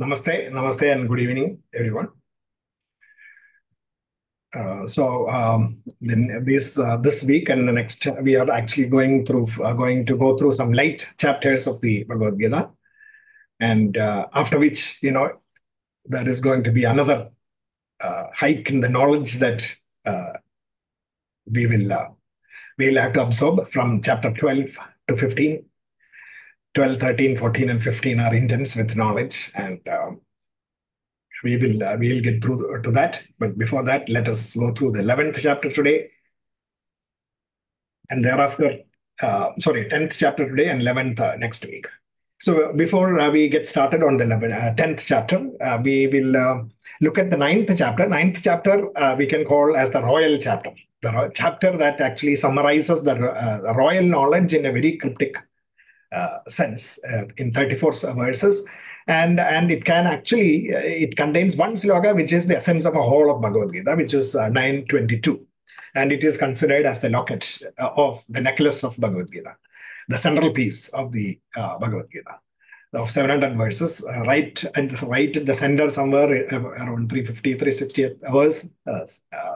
Namaste, and good evening, everyone. This week and the next, we are actually going to go through some light chapters of the Bhagavad Gita, and after which, there is going to be another hike in the knowledge that we will have to absorb from chapter 12 to 15. 12, 13, 14, and 15 are intense with knowledge, and we'll get through to that. But before that, let us go through the 11th chapter today, and thereafter, 10th chapter today and 11th next week. So before we get started on the 10th chapter, we will look at the 9th chapter. 9th chapter we can call as the royal chapter. The chapter that actually summarizes the royal knowledge in a very cryptic sense in 34 verses. And it contains one sloka, which is the essence of a whole of Bhagavad Gita, which is 922. And it is considered as the locket of the necklace of Bhagavad Gita, the central piece of the Bhagavad Gita of 700 verses, right at the center somewhere around 350, 360 verse.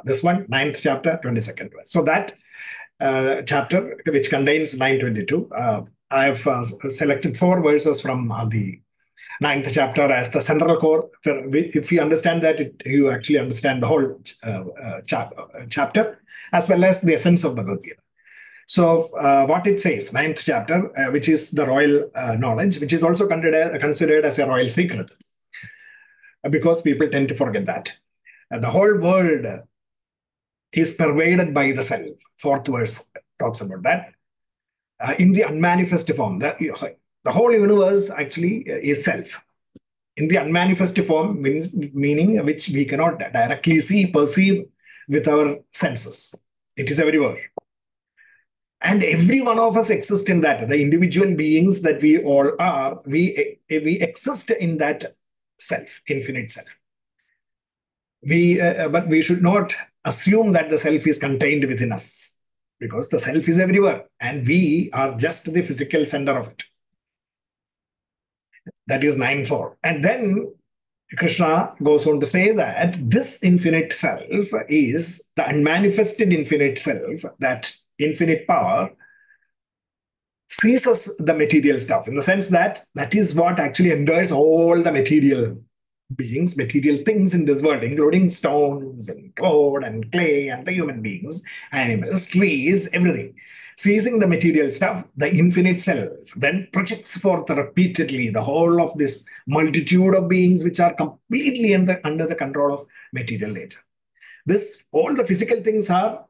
This one, 9th chapter, 22nd verse. So that chapter, which contains 922, I have selected 4 verses from the 9th chapter as the central core. If you understand that, you actually understand the whole chapter, as well as the essence of Bhagavad Gita. So what it says, 9th chapter, which is the royal knowledge, which is also considered as a royal secret, because people tend to forget that. The whole world is pervaded by the self. 4th verse talks about that. In the unmanifest form, the whole universe actually is self. In the unmanifest form, meaning which we cannot directly see, perceive with our senses. It is everywhere. And every one of us exists in that. The individual beings that we all are, we exist in that self, infinite self. But we should not assume that the self is contained within us, because the self is everywhere, and we are just the physical center of it. That is 9.4. And then Krishna goes on to say that this infinite self is the unmanifested infinite self, that infinite power seizes the material stuff, in the sense that that is what actually endures all the material beings, material things in this world, including stones and cloud and clay and the human beings, animals, trees, everything. Seizing the material stuff, the infinite self then projects forth repeatedly the whole of this multitude of beings which are completely under the control of material nature. All the physical things are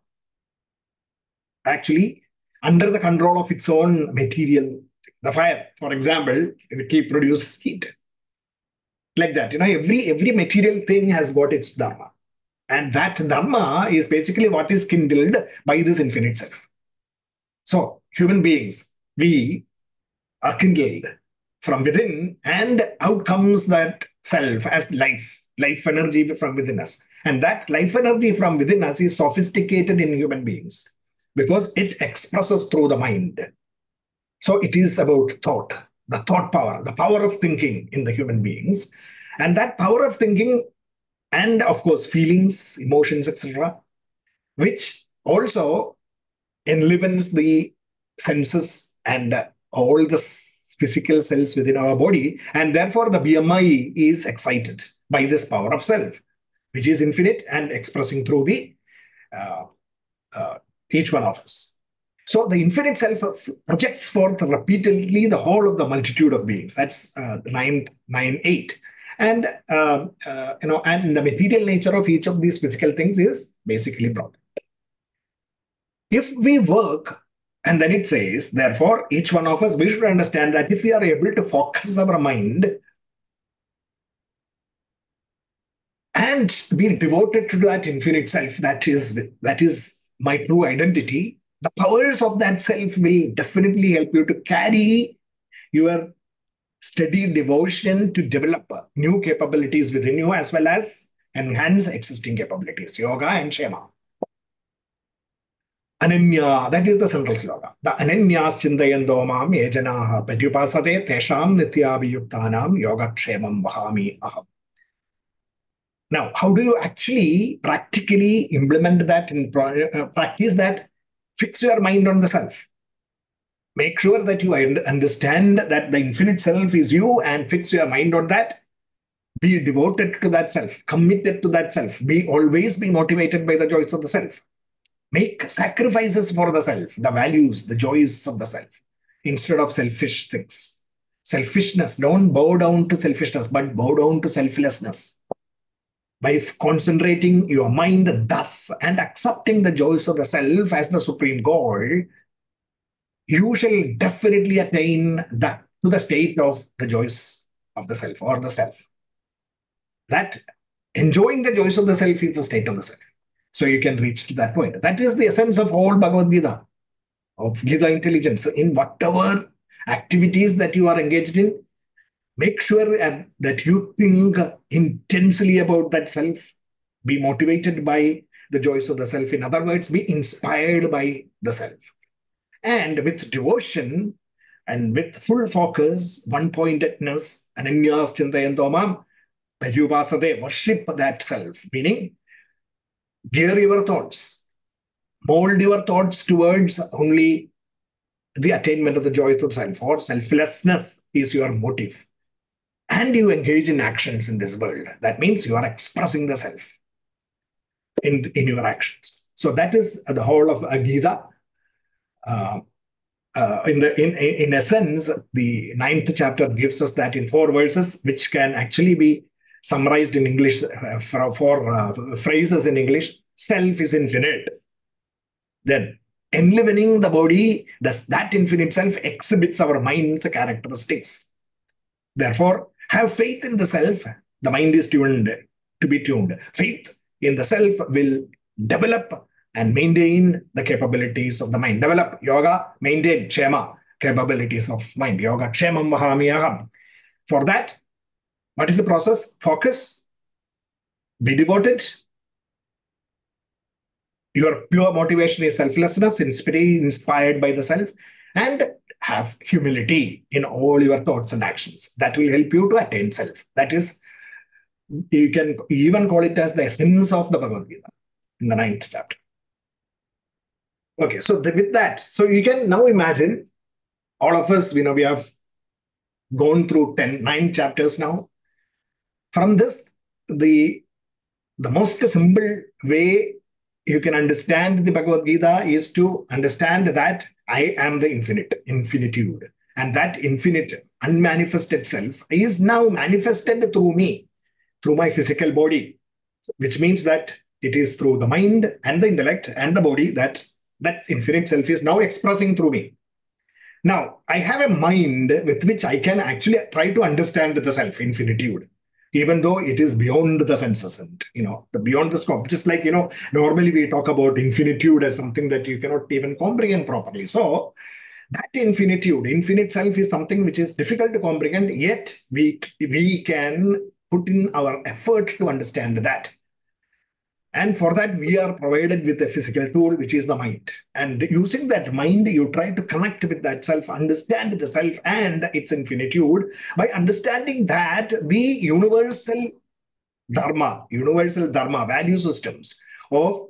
actually under the control of its own material. The fire, for example, it will produce heat. Like that, every material thing has got its dharma. And that dharma is basically what is kindled by this infinite self. So, human beings, we are kindled from within, and out comes that self as life energy from within us. And that life energy from within us is sophisticated in human beings, because it expresses through the mind. So it is about thought, the thought power, the power of thinking in the human beings. And that power of thinking, and of course feelings, emotions, etc., which also enlivens the senses and all the physical cells within our body. And therefore the BMI is excited by this power of self, which is infinite and expressing through the each one of us. So the infinite self projects forth repeatedly the whole of the multitude of beings. That's 9.8. And and the material nature of each of these physical things is basically brought. If we work, and then it says, therefore, each one of us, we should understand that if we are able to focus our mind and be devoted to that infinite self, that is my true identity, the powers of that self will definitely help you to carry your steady devotion to develop new capabilities within you, as well as enhance existing capabilities, yoga and shema. Ananya, that is the central slogan. The Ananyas Chindayando Mam Yejanaha Padyupasate Tesham Nityabhiyuktanam Yogakshemam Vahami Aham. Now, how do you actually practically implement that in practice that? Fix your mind on the self. Make sure that you understand that the infinite self is you and fix your mind on that. Be devoted to that self, committed to that self. Always be motivated by the joys of the self. Make sacrifices for the self, the values, the joys of the self, instead of selfish things. Selfishness, don't bow down to selfishness, but bow down to selflessness. By concentrating your mind thus and accepting the joys of the self as the supreme goal, you shall definitely attain that to the state of the joys of the self or the self. That enjoying the joys of the self is the state of the self. So you can reach to that point. That is the essence of all Bhagavad Gita, of Gita intelligence. In whatever activities that you are engaged in, make sure that you think intensely about that self. Be motivated by the joys of the self. In other words, be inspired by the self. And with devotion and with full focus, one-pointedness, ananyas chintayanto mam, paryupasate, worship that self. Meaning, gear your thoughts, mold your thoughts towards only the attainment of the joys of self, or selflessness is your motive. And you engage in actions in this world. That means you are expressing the self in your actions. So that is the whole of Gita. In essence, the 9th chapter gives us that in 4 verses, which can actually be summarized in English for phrases in English. Self is infinite. Then, enlivening the body, that infinite self exhibits our mind's characteristics. Therefore, have faith in the self. The mind is tuned to be tuned. Faith in the self will develop and maintain the capabilities of the mind. Develop yoga, maintain kshema, capabilities of mind. Yoga kshemam vahami aham. For that, what is the process? Focus, be devoted. Your pure motivation is selflessness, inspired by the self, and have humility in all your thoughts and actions. That will help you to attain self. That is, you can even call it as the essence of the Bhagavad Gita in the 9th chapter. Okay, so with that, so you can now imagine all of us, we have gone through 9 chapters now. From this, the most simple way you can understand the Bhagavad Gita is to understand that I am the infinitude. And that infinite, unmanifested self is now manifested through me, through my physical body, which means that it is through the mind and the intellect and the body that infinite self is now expressing through me. Now, I have a mind with which I can actually try to understand the self, infinitude, even though it is beyond the senses and, beyond the scope. Just like, normally we talk about infinitude as something that you cannot even comprehend properly. So that infinite self is something which is difficult to comprehend, yet we can put in our effort to understand that. And for that, we are provided with a physical tool, which is the mind. And using that mind, you try to connect with that self, understand the self and its infinitude. By understanding that, the universal dharma, value systems of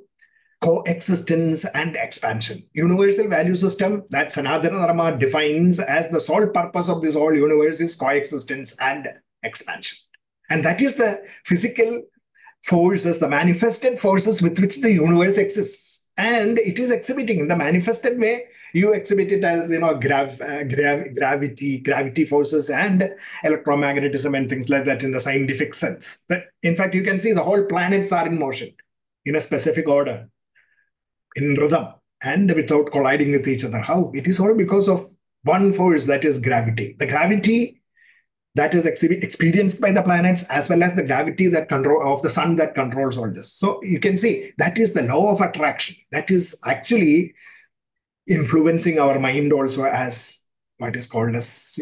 coexistence and expansion. Universal value system that Sanatana Dharma defines as the sole purpose of this whole universe is coexistence and expansion. And that is the physical forces, the manifested forces with which the universe exists. And it is exhibiting in the manifested way. You exhibit it as, gravity forces and electromagnetism and things like that in the scientific sense. But in fact, you can see the whole planets are in motion in a specific order, in rhythm, and without colliding with each other. How? It is all because of one force, that is gravity. The gravity that is experienced by the planets, as well as the gravity of the sun that controls all this. So you can see that is the law of attraction. That is actually influencing our mind also as what is called as,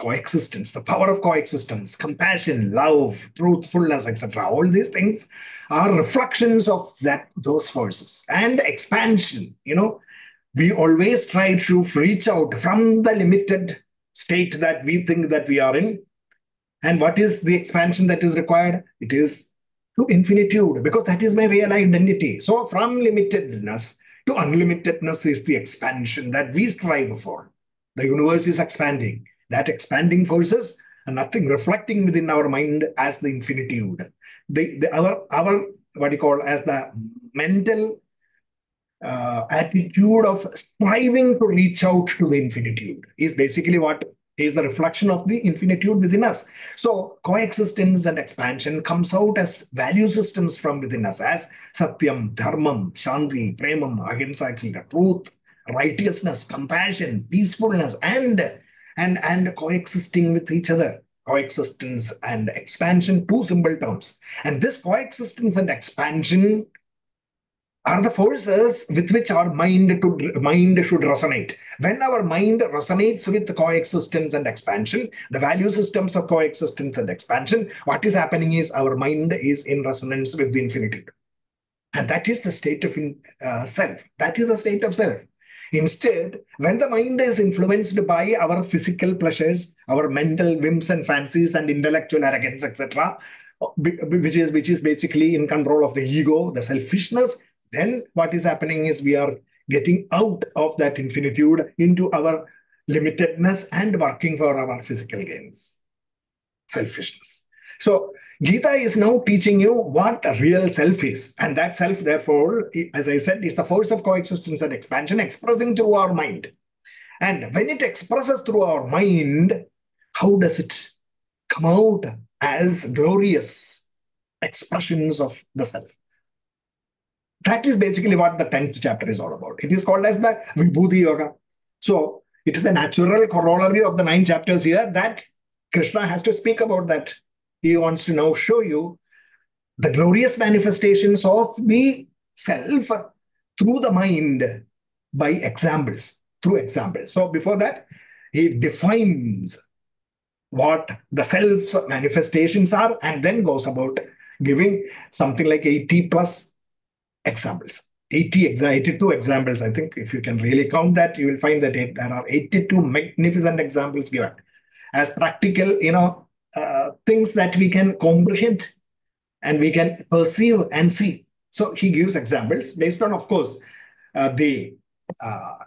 coexistence, the power of coexistence, compassion, love, truthfulness, etc. All these things are reflections of those forces. And expansion, we always try to reach out from the limited state that we think that we are in. And what is the expansion that is required? It is to infinitude, because that is my real identity. So from limitedness to unlimitedness is the expansion that we strive for. The universe is expanding. That expanding forces are nothing reflecting within our mind as the infinitude. Our what do you call as the mental attitude of striving to reach out to the infinitude is basically what is the reflection of the infinitude within us. So coexistence and expansion comes out as value systems from within us as satyam, dharmam, shanti, premam, ahimsa, etc. Truth, righteousness, compassion, peacefulness, and coexisting with each other. Coexistence and expansion, two simple terms. And this coexistence and expansion are the forces with which our mind should resonate. When our mind resonates with coexistence and expansion, the value systems of coexistence and expansion, what is happening is our mind is in resonance with the infinitude. And that is the state of self. That is the state of self. Instead, when the mind is influenced by our physical pleasures, our mental whims and fancies and intellectual arrogance, etc., which is basically in control of the ego, the selfishness, then what is happening is we are getting out of that infinitude into our limitedness and working for our physical gains. Selfishness. So Gita is now teaching you what a real self is. And that self, therefore, as I said, is the force of coexistence and expansion expressing through our mind. And when it expresses through our mind, how does it come out as glorious expressions of the self? That is basically what the 10th chapter is all about. It is called as the Vibhuti Yoga. So it is the natural corollary of the 9 chapters here that Krishna has to speak about that. He wants to now show you the glorious manifestations of the self through the mind by examples, through examples. So before that, he defines what the self's manifestations are and then goes about giving something like 80 plus examples. 82 examples. I think if you can really count that, you will find that there are 82 magnificent examples given as practical, things that we can comprehend and we can perceive and see. So he gives examples based on, of course, the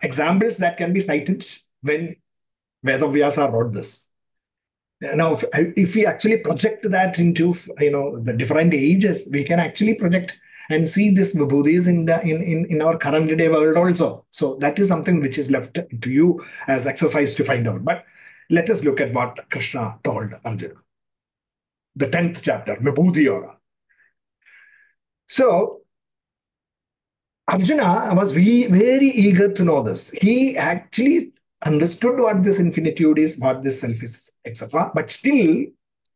examples that can be cited when Vedavyasa wrote this. Now, if we actually project that into the different ages, we can actually project and see this vibhutis in our current day world also. So that is something which is left to you as exercise to find out. But let us look at what Krishna told Arjuna. The 10th chapter, Vibhuti Yoga. So Arjuna was very eager to know this. He actually understood what this infinitude is, what this self is, etc. But still,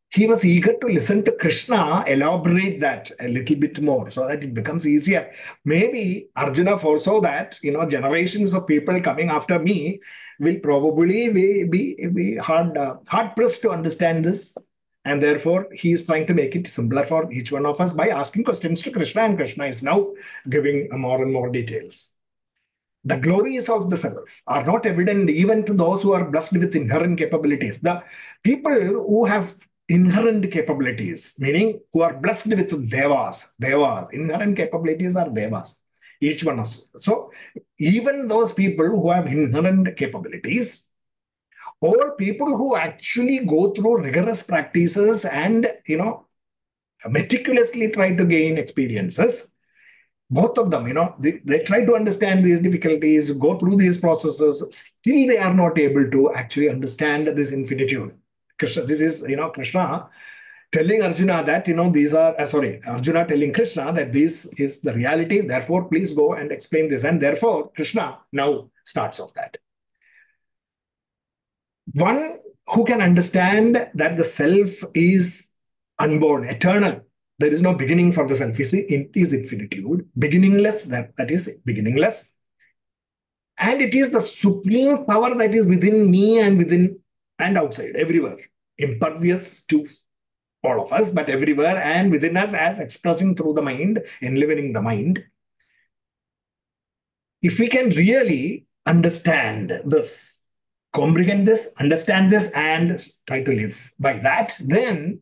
he was eager to listen to Krishna elaborate that a little bit more so that it becomes easier. Maybe Arjuna foresaw that, generations of people coming after me will probably be hard pressed to understand this. And therefore, he is trying to make it simpler for each one of us by asking questions to Krishna. And Krishna is now giving more and more details. The glories of the self are not evident even to those who are blessed with inherent capabilities. The people who have inherent capabilities, meaning who are blessed with devas, inherent capabilities are devas, each one of us. So even those people who have inherent capabilities, or people who actually go through rigorous practices and, meticulously try to gain experiences, both of them, they try to understand these difficulties, go through these processes, still they are not able to actually understand this infinitude. This is, Krishna telling Arjuna that, Arjuna telling Krishna that this is the reality. Therefore, please go and explain this. And therefore, Krishna now starts off that. One who can understand that the self is unborn, eternal. There is no beginning for the self. You see, it is infinitude, beginningless, that is beginningless. And it is the supreme power that is within me and within and outside, everywhere, impervious to all of us, but everywhere and within us as expressing through the mind, enlivening the mind. If we can really understand this, comprehend this, understand this, and try to live by that, then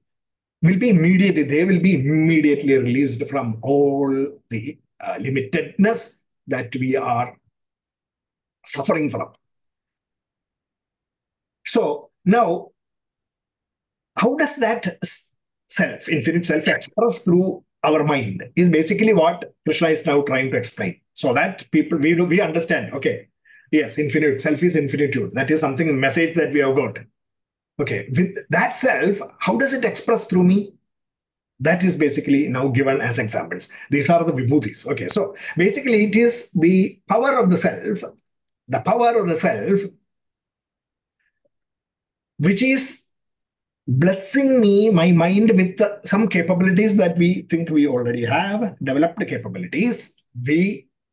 they will be immediately released from all the limitedness that we are suffering from. So now, how does that self, infinite self, express through our mind is basically what Krishna is now trying to explain. So that people, we understand, okay, yes, infinite, self is infinitude. That is something, message that we have got. Okay, with that self, how does it express through me? That is basically now given as examples. These are the vibhutis. Okay, so basically it is the power of the self, which is blessing me, my mind, with some capabilities that we think we already have, developed capabilities.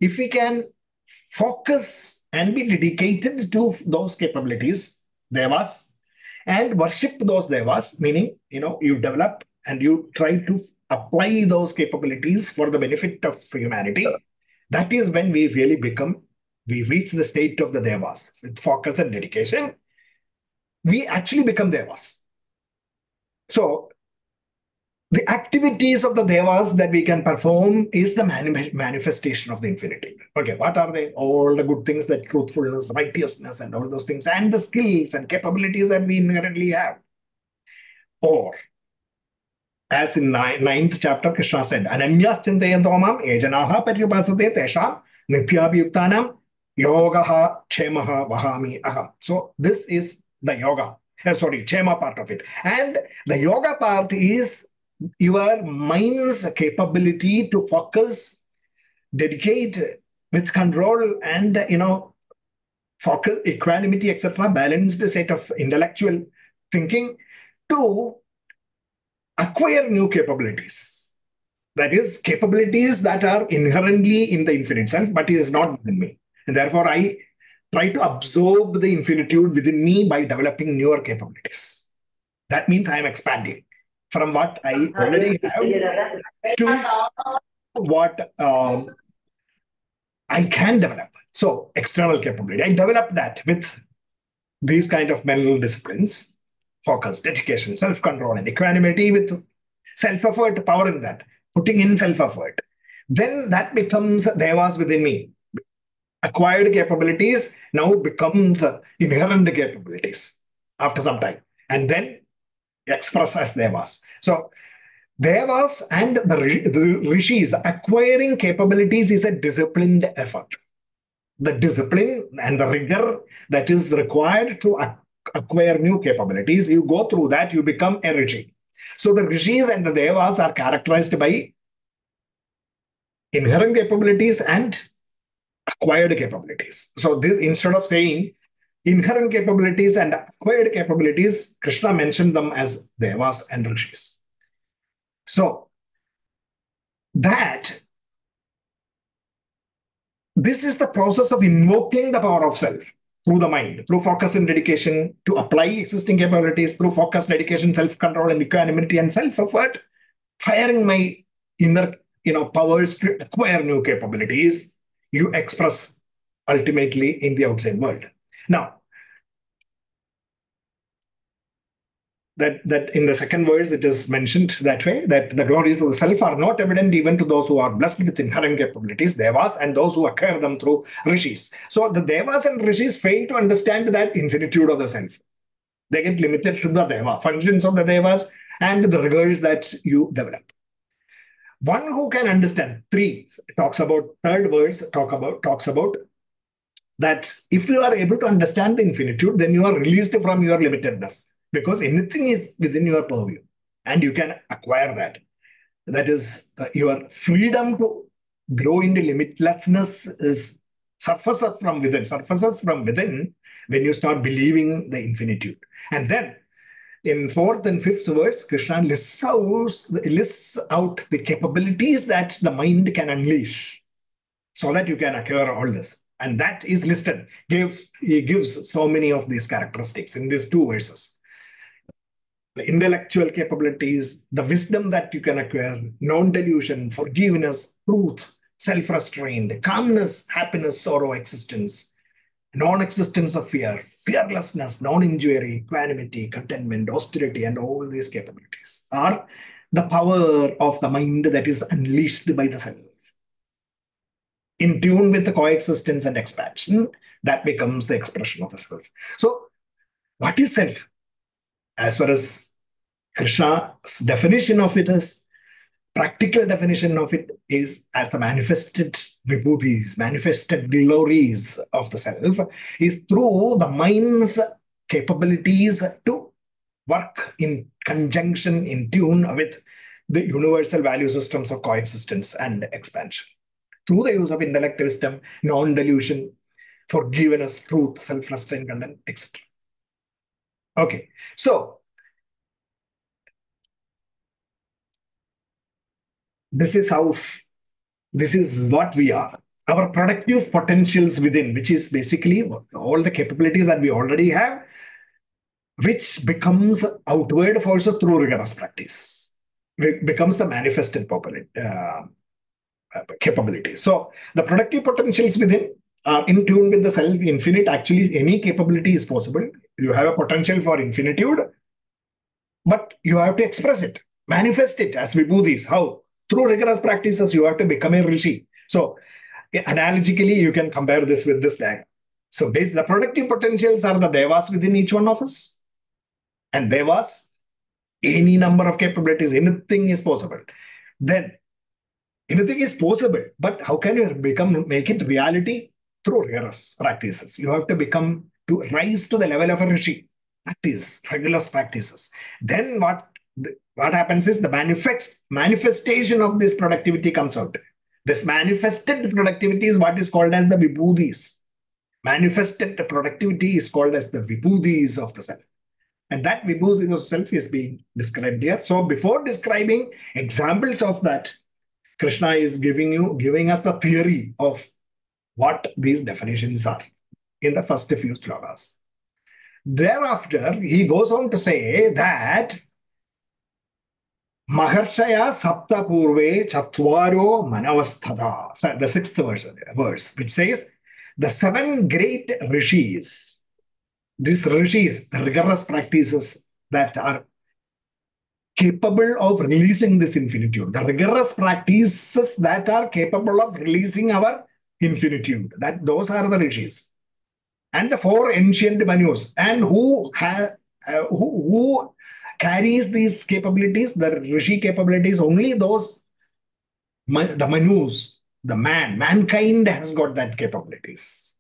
If we can focus and be dedicated to those capabilities, devas, and worship those devas, meaning, you develop and you try to apply those capabilities for the benefit of humanity, that is when we reach the state of the devas. With focus and dedication, we actually become devas. So the activities of the devas that we can perform is the manifestation of the infinity. Okay, what are they? All the good things, that truthfulness, righteousness, and all those things, and the skills and capabilities that we inherently have. Or, as in ninth chapter, Krishna said, Ananyas chintayanto mam ejanaha paryupasate tesham nityabhiyuktanam yogaha chemaha vahami aham. So this is the yoga. Chema part of it. And the yoga part is your mind's capability to focus, dedicate with control and, focus, equanimity, etc., balanced state of intellectual thinking to acquire new capabilities. That is, capabilities that are inherently in the infinite self, but it is not within me. And therefore, I try to absorb the infinitude within me by developing newer capabilities. That means I am expanding from what I already have to what I can develop. So external capability, I develop that with these kind of mental disciplines, focus, dedication, self-control, and equanimity, with self-effort, power in that, putting in self-effort. Then that becomes devas within me. Acquired capabilities now becomes inherent capabilities after some time, and then express as devas. So devas and the rishis, acquiring capabilities is a disciplined effort. The discipline and the rigor that is required to acquire new capabilities, you go through that, you become a rishi. So the rishis and the devas are characterized by inherent capabilities and acquired capabilities. So this, instead of saying inherent capabilities and acquired capabilities, Krishna mentioned them as devas and rishis. So this is the process of invoking the power of self through the mind, through focus and dedication to apply existing capabilities, through focus, dedication, self-control, and equanimity and self-effort, firing my inner powers to acquire new capabilities, you express ultimately in the outside world. Now, that in the second verse, it is mentioned that way, that the glories of the self are not evident even to those who are blessed with inherent capabilities, devas, and those who acquire them through rishis. So the devas and rishis fail to understand that infinitude of the self. They get limited to the deva, functions of the devas, and the rigors that you develop. One who can understand, third verse talks about that if you are able to understand the infinitude, then you are released from your limitedness, because anything is within your purview and you can acquire that. That is, your freedom to grow into limitlessness surfaces from within when you start believing the infinitude. And then in fourth and fifth verse, Krishna lists out the capabilities that the mind can unleash so that you can acquire all this. And that is listed. He gives so many of these characteristics in these two verses. The intellectual capabilities, the wisdom that you can acquire, non-delusion, forgiveness, truth, self-restraint, calmness, happiness, sorrow, existence, non-existence of fear, fearlessness, non-injury, equanimity, contentment, austerity, and all these capabilities are the power of the mind that is unleashed by the self. In tune with the coexistence and expansion, that becomes the expression of the self. So, what is self? As far as Krishna's definition of it is, practical definition of it is as the manifested vibhutis, manifested glories of the self, is through the mind's capabilities to work in conjunction, in tune with the universal value systems of coexistence and expansion. Through the use of intellect, wisdom, non-delusion, forgiveness, truth, self-restraint, content, etc. Okay, so this is what we are. Our productive potentials within, which is basically all the capabilities that we already have, which becomes outward forces through rigorous practice, becomes the manifested capability. So the productive potentials within are in tune with the self infinite. Actually, any capability is possible. You have a potential for infinitude, but you have to express it, manifest it as vibhutis. How? Through rigorous practices, you have to become a rishi. So analogically, you can compare this with this diagram. So the productive potentials are the devas within each one of us. And devas, any number of capabilities, anything is possible. Then anything is possible, but how can you make it reality? Through rigorous practices. You have to rise to the level of a rishi. Practice, rigorous practices. Then what happens is the manifestation of this productivity comes out. This manifested productivity is what is called as the vibhutis. Manifested productivity is called as the vibhutis of the self. And that vibhutis of self is being described here. So before describing examples of that, Krishna is giving us the theory of what these definitions are in the first few slokas. Thereafter, he goes on to say that Maharshaya Sapta Purve Chatvaro Manavasthata, so the sixth verse, which says the 7 great rishis, these rishis, the rigorous practices that are capable of releasing this infinitude, the rigorous practices that are capable of releasing our infinitude, those are the rishis. And the 4 ancient manus, and who carries these capabilities, the rishi capabilities, only those, the manus, mankind has got that capabilities.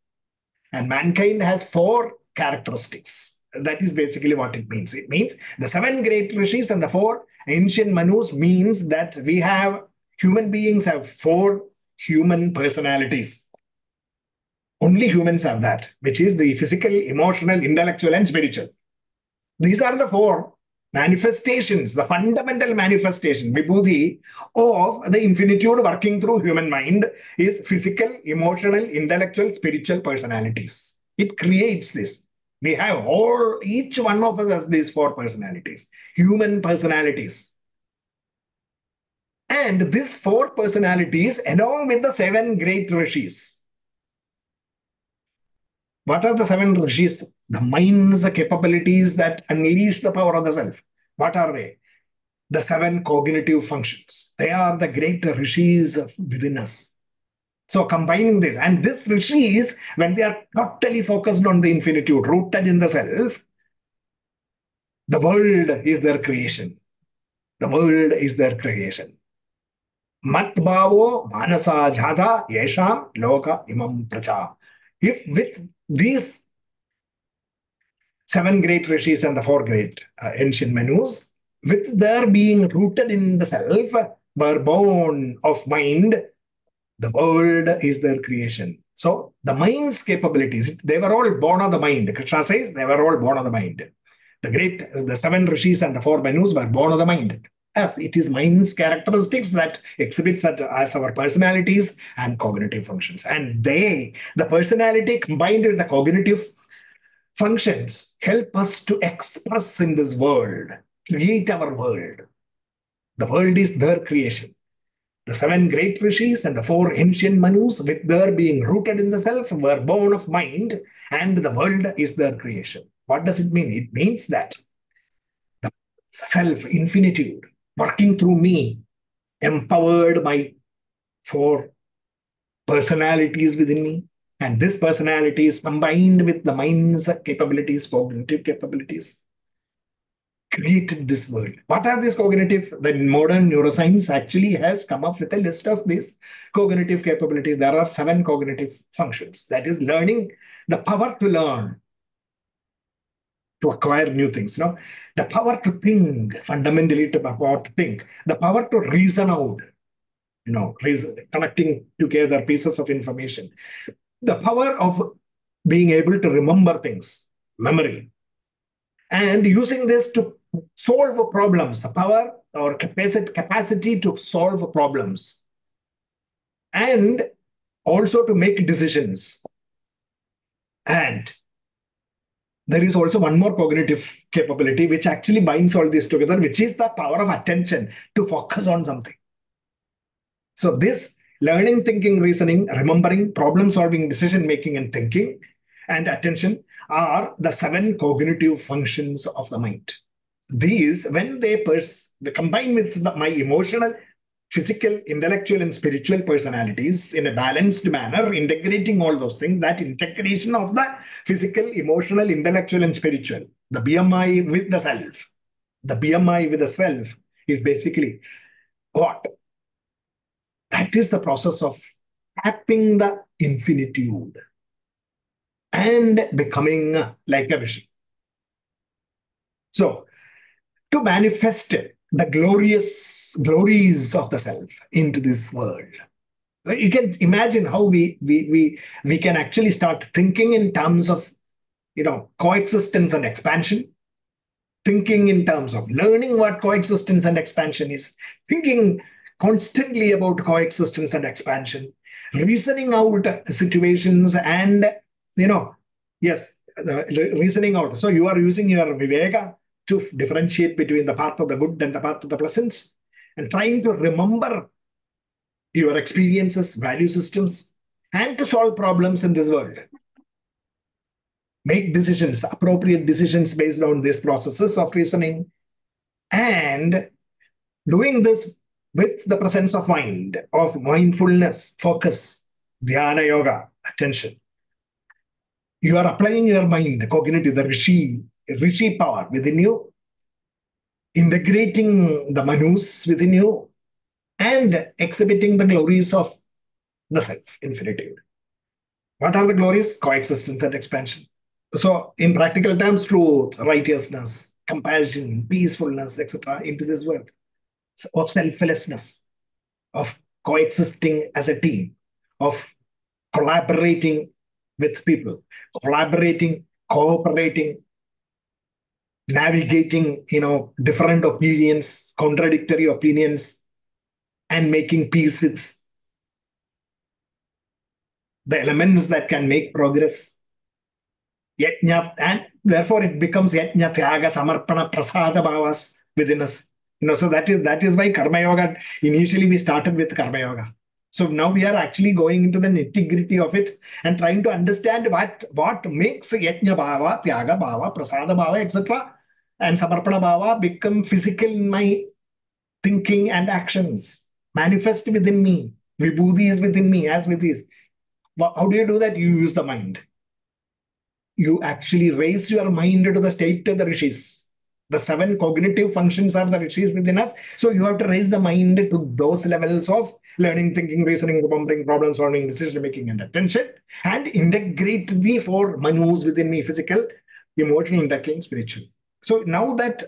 And mankind has 4 characteristics. That is basically what it means. It means the 7 great rishis and the 4 ancient manus means that human beings have 4 human personalities. Only humans have that, which is the physical, emotional, intellectual, and spiritual. These are the 4 manifestations, the fundamental manifestation, vibhuti, of the infinitude working through human mind is physical, emotional, intellectual, spiritual personalities. It creates this. We have each one of us has these 4 personalities, human personalities. And these 4 personalities, along with the 7 great rishis. What are the 7 rishis? The mind's capabilities that unleash the power of the self. What are they? The 7 cognitive functions. They are the great rishis within us. So combining this, and these rishis, when they are totally focused on the infinitude, rooted in the self, the world is their creation. The world is their creation. Mat bhavo manasa jhata yesham loka imam pracha. If with these 7 great rishis and the 4 great ancient manus, with their being rooted in the self, were born of mind, the world is their creation. So the mind's capabilities, they were all born of the mind. Krishna says they were all born of the mind. The 7 rishis and the 4 manus were born of the mind. as it is mind's characteristics that exhibits as our personalities and cognitive functions. And the personality combined with the cognitive functions help us to express in this world, create our world. The world is their creation. The seven great rishis and the four ancient manus, with their being rooted in the self, were born of mind, and the world is their creation. What does it mean? It means that the self, infinitude, working through me, empowered my four personalities within me. And this personality is combined with the mind's capabilities, cognitive capabilities, created this world. What are these cognitive? The modern neuroscience actually has come up with a list of these cognitive capabilities. There are 7 cognitive functions. That is learning, the power to learn, to acquire new things. The power to think, fundamentally the power to think, the power to reason out, connecting together pieces of information, the power of being able to remember things, memory, and using this to solve problems, the power or capacity to solve problems, and also to make decisions. And there is also one more cognitive capability which actually binds all this together, which is the power of attention, to focus on something. So this learning, thinking, reasoning, remembering, problem solving, decision making, and thinking, and attention are the 7 cognitive functions of the mind. These, when they combine with my emotional, physical, intellectual, and spiritual personalities in a balanced manner, integrating all those things, that integration of the physical, emotional, intellectual, and spiritual, the BMI with the self. The BMI with the self is basically what? That is the process of tapping the infinitude and becoming like a rishi. So, to manifest the glories of the self into this world, you can imagine how we can actually start thinking in terms of coexistence and expansion, thinking in terms of learning what coexistence and expansion is, thinking constantly about coexistence and expansion, reasoning out situations, and reasoning out. So you are using your viveka to differentiate between the path of the good and the path of the pleasant, and trying to remember your experiences, value systems, and to solve problems in this world. Make decisions, appropriate decisions based on these processes of reasoning, and doing this with the presence of mind, of mindfulness, focus, dhyana yoga, attention. You are applying your mind, cognitive, the rishi power within you, integrating the manus within you, and exhibiting the glories of the self, infinitude. What are the glories? Coexistence and expansion. So, in practical terms, truth, righteousness, compassion, peacefulness, etc., into this world of selflessness, of coexisting as a team, of collaborating with people, collaborating, cooperating, navigating, different opinions, contradictory opinions, and making peace with the elements that can make progress. Yajna, and therefore it becomes yajna, tyaga, samarpana, prasada bhavas within us. So that is why Karma Yoga, initially we started with Karma Yoga. So now we are actually going into the nitty-gritty of it and trying to understand what makes yajna bhava, tyaga bhava, prasada bhava, etc. and samarpana bhava become physical in my thinking and actions, manifest within me. Vibhuti is within me, as with is. How do you do that? You use the mind. You actually raise your mind to the state of the rishis. The 7 cognitive functions are the rishis within us. So you have to raise the mind to those levels of learning, thinking, reasoning, remembering, problem solving, decision making, and attention, and integrate the 4 manus within me: physical, emotional, intellectual, and spiritual. So now that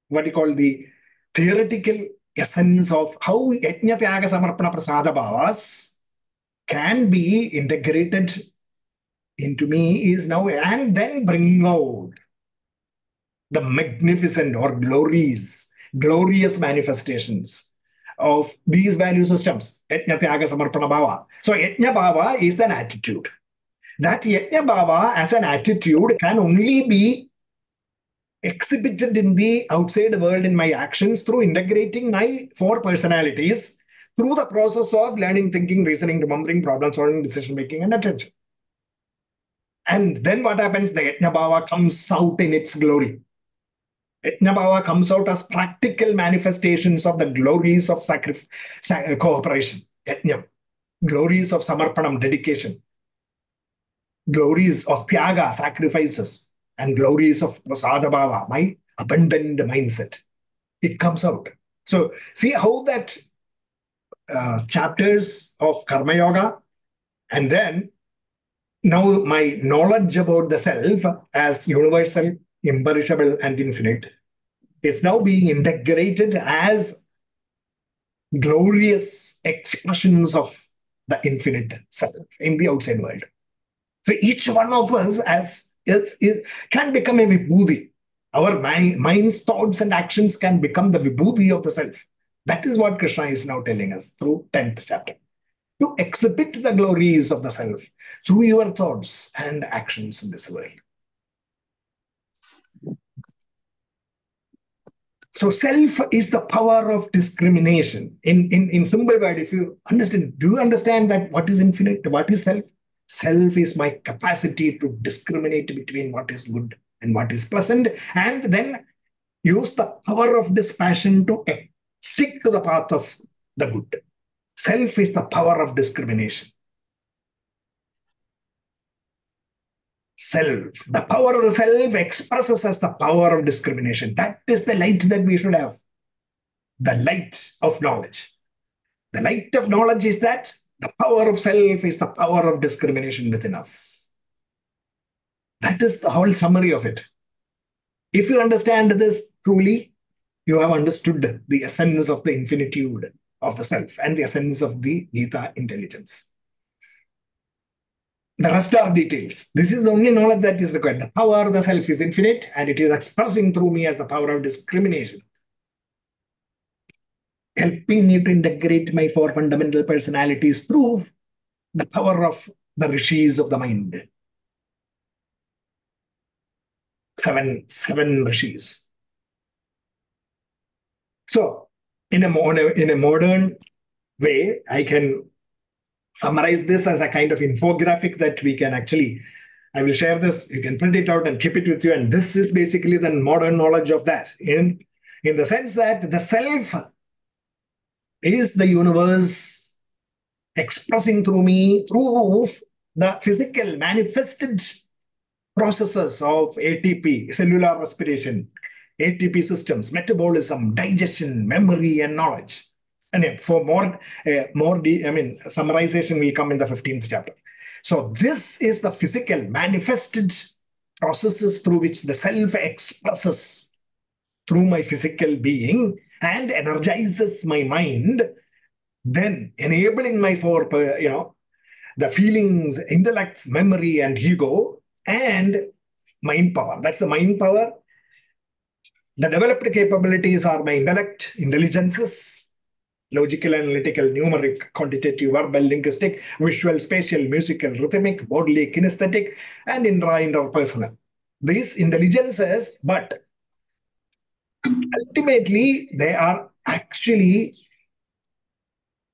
what you call the theoretical essence of how yajna, tyaga, samarpana, prasada bhavas can be integrated into me is now, and then bring out the magnificent or glories glorious manifestations of these value systems. Yajna, Tyaga, Samarpana Bhava. So Yajna Bhava is an attitude. That Yajna Bhava as an attitude can only be exhibited in the outside world in my actions through integrating my four personalities through the process of learning, thinking, reasoning, remembering, problem solving, decision making, and attention. And then what happens? The Yajna Bhava comes out in its glory. Yajna Bhava comes out as practical manifestations of the glories of cooperation. Yajna. Glories of samarpanam, dedication. Glories of tyaga, sacrifices. And glories of prasada bhava, my abundant mindset. It comes out. So see how that chapters of Karma Yoga, and then now my knowledge about the self as universal, imperishable, and infinite is now being integrated as glorious expressions of the infinite self in the outside world. So each one of us can become a vibhuti. Our minds, thoughts, and actions can become the vibhuti of the self. That is what Krishna is now telling us through 10th chapter. To exhibit the glories of the self through your thoughts and actions in this world. So self is the power of discrimination. In simple word, if you understand, do you understand that what is infinite? What is self? Self is my capacity to discriminate between what is good and what is pleasant, and then use the power of dispassion to stick to the path of the good. Self is the power of discrimination. Self, the power of the self expresses as the power of discrimination. That is the light that we should have. The light of knowledge. The light of knowledge is that the power of self is the power of discrimination within us. That is the whole summary of it. If you understand this truly, you have understood the essence of the infinitude of the self and the essence of the Gita intelligence. The rest are details. This is the only knowledge that is required. The power of the self is infinite, and it is expressing through me as the power of discrimination, helping me to integrate my four fundamental personalities through the power of the rishis of the mind. Seven rishis. So, in a modern way, I can summarize this as a kind of infographic that we can actually, I will share this, you can print it out and keep it with you. And this is basically the modern knowledge of that. In the sense that the self is the universe expressing through me, through the physical manifested processes of ATP, cellular respiration, ATP systems, metabolism, digestion, memory, and knowledge. And for more summarization will come in the 15th chapter. So this is the physical manifested processes through which the self expresses through my physical being and energizes my mind, then enabling my four, the feelings, intellects, memory, and ego, and mind power. That's the mind power. The developed capabilities are my intellect, intelligences, logical, analytical, numeric, quantitative, verbal, linguistic, visual, spatial, musical, rhythmic, bodily, kinesthetic, and interpersonal. These intelligences, but ultimately they are actually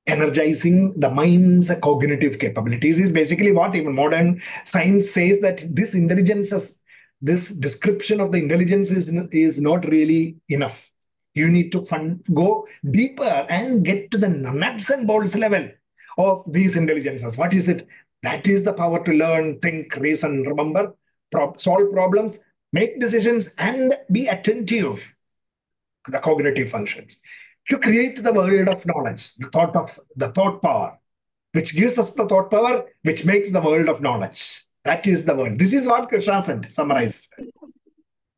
energizing the mind's cognitive capabilities. Is basically what even modern science says, that this intelligence, this description of the intelligence is not really enough. You need to go deeper and get to the nuts and bolts level of these intelligences. What is it? That is the power to learn, think, reason, remember, solve problems, make decisions, and be attentive to the cognitive functions. To create the world of knowledge, the thought power, which gives us the thought power, which makes the world of knowledge. That is the world. This is what Krishna said, summarized.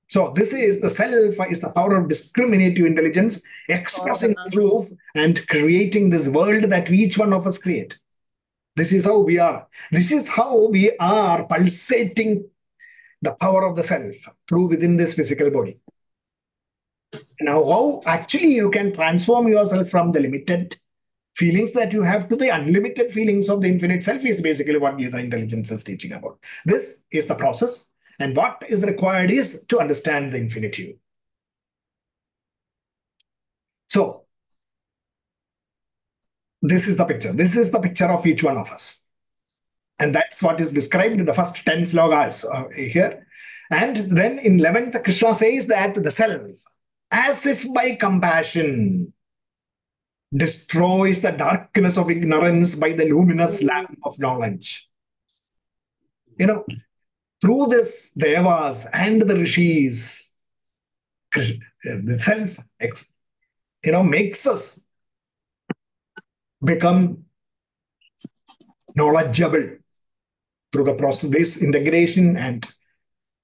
So this is the self, is the power of discriminative intelligence, expressing truth and creating this world that each one of us create. This is how we are. This is how we are pulsating the power of the self through within this physical body. Now, how actually you can transform yourself from the limited feelings that you have to the unlimited feelings of the infinite self is basically what Gita Intelligence is teaching about. This is the process, and what is required is to understand the infinitude. So, this is the picture. This is the picture of each one of us. And that's what is described in the first 10 slokas here. And then in 11th, Krishna says that the self, as if by compassion, destroys the darkness of ignorance by the luminous lamp of knowledge. Through this, Devas and the Rishis, the self, makes us become knowledgeable through the process, this integration and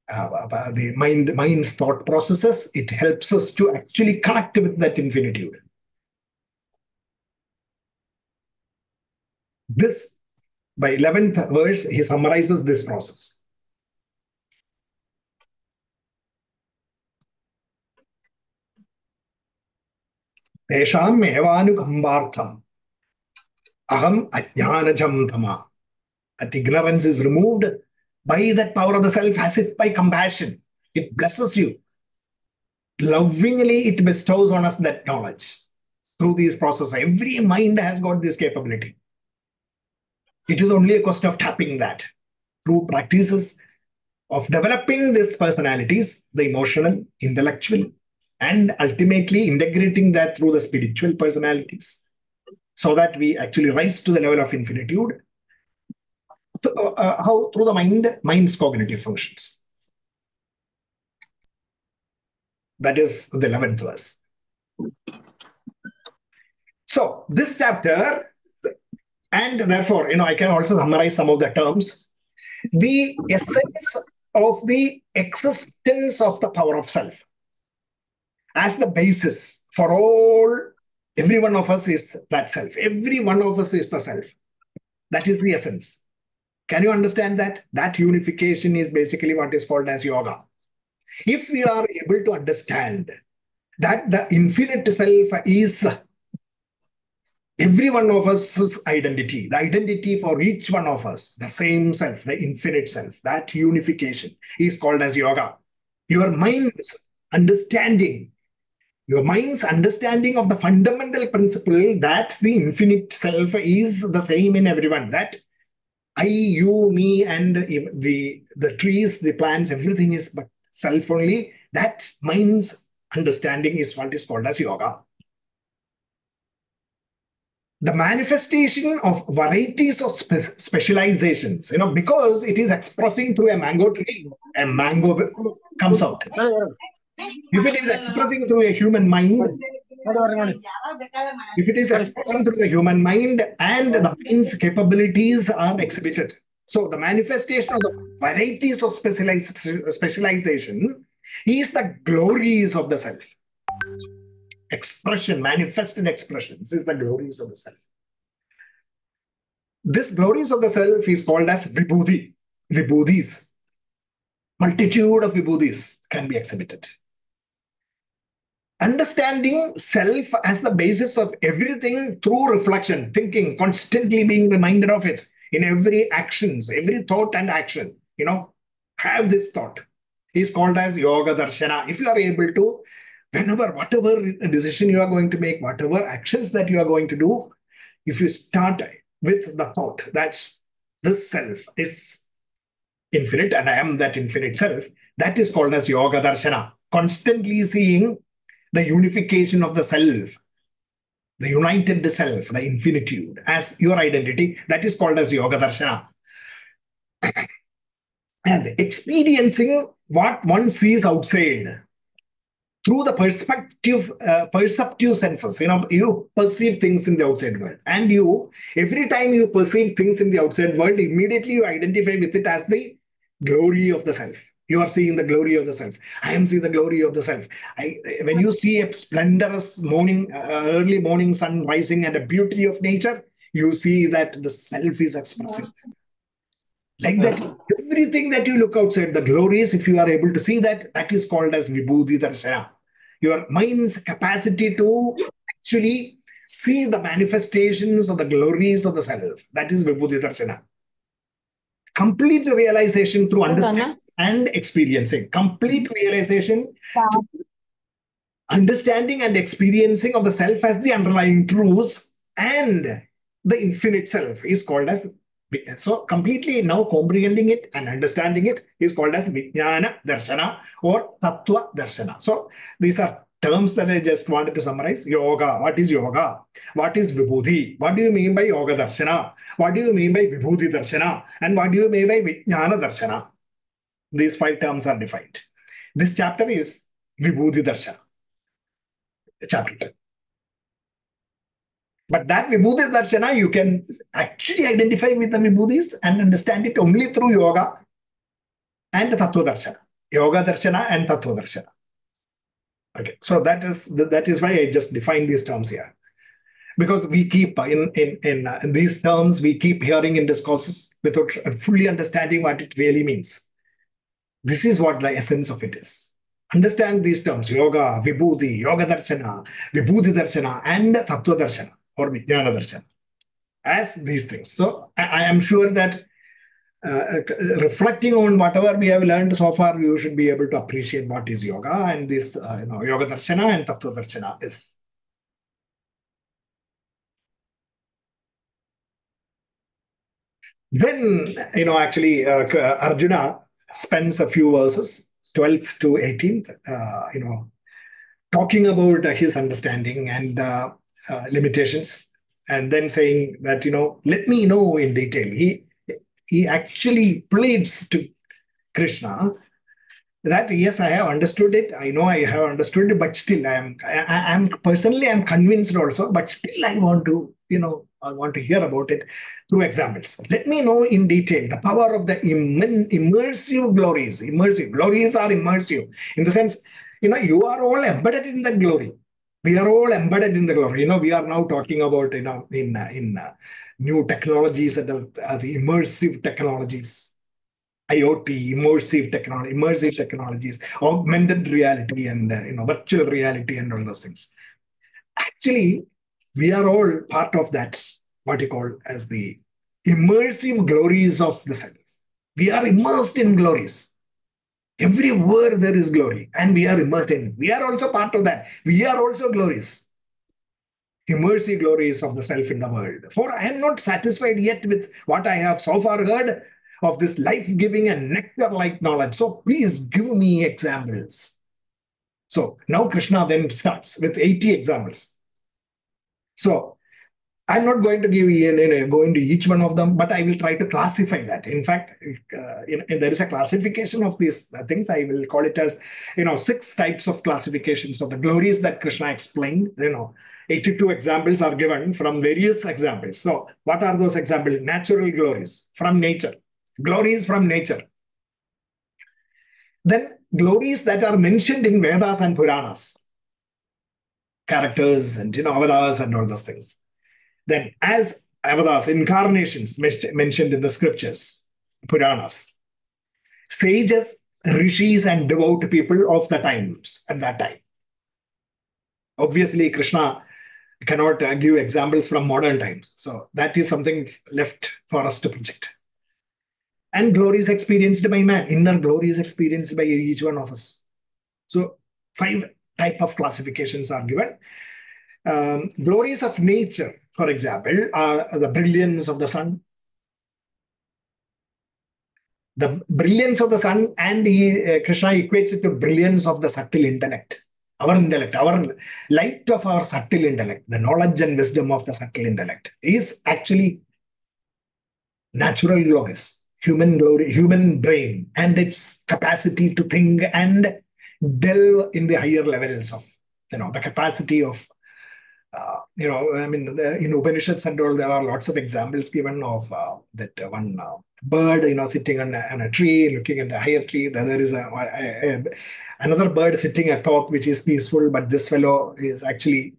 the mind's thought processes. It helps us to actually connect with that infinitude. This, by 11th verse, he summarizes this process. Tesham evanukambartham aham ajnanajam tama. That ignorance is removed by that power of the self, as if by compassion. It blesses you. Lovingly, it bestows on us that knowledge through these processes. Every mind has got this capability. It is only a question of tapping that through practices of developing these personalities, the emotional, intellectual, and ultimately integrating that through the spiritual personalities, so that we actually rise to the level of infinitude. How? Through the mind's cognitive functions. That is the 11th verse. So this chapter, and therefore, I can also summarize some of the terms. The essence of the existence of the power of self as the basis for every one of us is that self. Every one of us is the self. That is the essence. Can you understand that? That unification is basically what is called as yoga. If we are able to understand that the infinite self is every one of us' identity, the identity for each one of us, the same self, the infinite self, that unification is called as yoga. Your mind's understanding of the fundamental principle that the infinite self is the same in everyone, that I, you, me, and the trees, the plants, everything is but self only. That mind's understanding is what is called as yoga. The manifestation of varieties of specializations, because it is expressing through a mango tree, a mango comes out. If it is expressing through a human mind, if it is expressing through the human mind, and the mind's capabilities are exhibited. So the manifestation of the varieties of specialization is the glories of the self. Expression, manifested expressions is the glories of the self. This glories of the self is called as vibhuti. Vibhutis. Multitude of vibhutis can be exhibited. Understanding self as the basis of everything through reflection, thinking, constantly being reminded of it in every actions, every thought and action, have this thought is called as yoga darshana. If you are able to, whatever decision you are going to make, whatever actions that you are going to do, if you start with the thought that this self is infinite and I am that infinite self, that is called as yoga darshana. Constantly seeing the unification of the self, the united self, the infinitude as your identity, that is called as yoga darshana. And experiencing what one sees outside through the perceptive senses. You perceive things in the outside world, and every time you perceive things in the outside world, immediately you identify with it as the glory of the self. You are seeing the glory of the self. I am seeing the glory of the self. When you see a splendorous early morning sun rising and a beauty of nature, you see that the self is expressing. Like that, everything that you look outside, the glories, if you are able to see that, that is called as vibhuti darshana. your mind's capacity to actually see the manifestations of the glories of the self. That is Vibhuti Darshana. Complete realization through understanding and experiencing. Complete realization through understanding and experiencing of the self as the underlying truths and the infinite self is called as. So completely now comprehending it and understanding it is called as Vijnana Darshana or Tattva Darshana. So these are terms that I just wanted to summarize. Yoga. What is yoga? What is Vibhuti? What do you mean by Yoga Darshana? What do you mean by Vibhuti Darshana? And what do you mean by Vijnana Darshana? These 5 terms are defined. This chapter is Vibhuti Darshana. Chapter. But that Vibhuti Darshana, you can actually identify with the Vibhutis and understand it only through yoga and Tattva Darshana. Yoga Darshana and Tattva Darshana. Okay, so that is why I just defined these terms here. Because we keep, in these terms, we keep hearing in discourses without fully understanding what it really means. This is what the essence of it is. Understand these terms, yoga, Vibhuti, Yoga Darshana, Vibhuti Darshana, and Tattva Darshana or Vijnana Darshana as these things. So I am sure that reflecting on whatever we have learned so far, you should be able to appreciate what is yoga and this Yoga Darshana and Tattva Darshana is. Then, actually, Arjuna spends a few verses, 12th to 18th, talking about his understanding and limitations, and then saying that, let me know in detail. He actually pleads to Krishna that, yes, I have understood it. I know I have understood it, but still I'm personally, I'm convinced also, but still I want to, I want to hear about it through examples. Let me know in detail the power of the immersive glories. Immersive glories are immersive in the sense, you are all embedded in the glory. We are all embedded in the glory. We are now talking about, in new technologies and the immersive technologies, IoT, immersive technologies, augmented reality, and virtual reality, and all those things. Actually, we are all part of that, what you call as the immersive glories of the self. We are immersed in glories. Everywhere there is glory, and we are immersed in it. We are also part of that. We are also glories. Immersive glories of the self in the world. For I am not satisfied yet with what I have so far heard of this life-giving and nectar-like knowledge. So please give me examples. So now Krishna then starts with 80 examples. So I'm not going to go into each one of them, but I will try to classify that. In fact, there is a classification of these things. I will call it as, 6 types of classifications of the glories that Krishna explained. 82 examples are given from various examples. So what are those examples? Natural glories from nature. Glories from nature. Then glories that are mentioned in Vedas and Puranas. Characters and, avatars and all those things. Then as avatars, incarnations mentioned in the scriptures, Puranas. Sages, rishis, and devout people of the times at that time. Obviously, Krishna cannot give examples from modern times. So that is something left for us to project. And glory is experienced by man. Inner glory is experienced by each one of us. So 5 type of classifications are given. Glories of nature, for example, are the brilliance of the sun. The brilliance of the sun, and Krishna equates it to brilliance of the subtle intellect. Our intellect, our light of our subtle intellect, the knowledge and wisdom of the subtle intellect is actually natural glories. Human glory, human brain, and its capacity to think and delve in the higher levels of, the capacity of, in Upanishads and all, there are lots of examples given of that one bird, sitting on a tree, looking at the higher tree. Then there is another bird sitting atop, which is peaceful, but this fellow is actually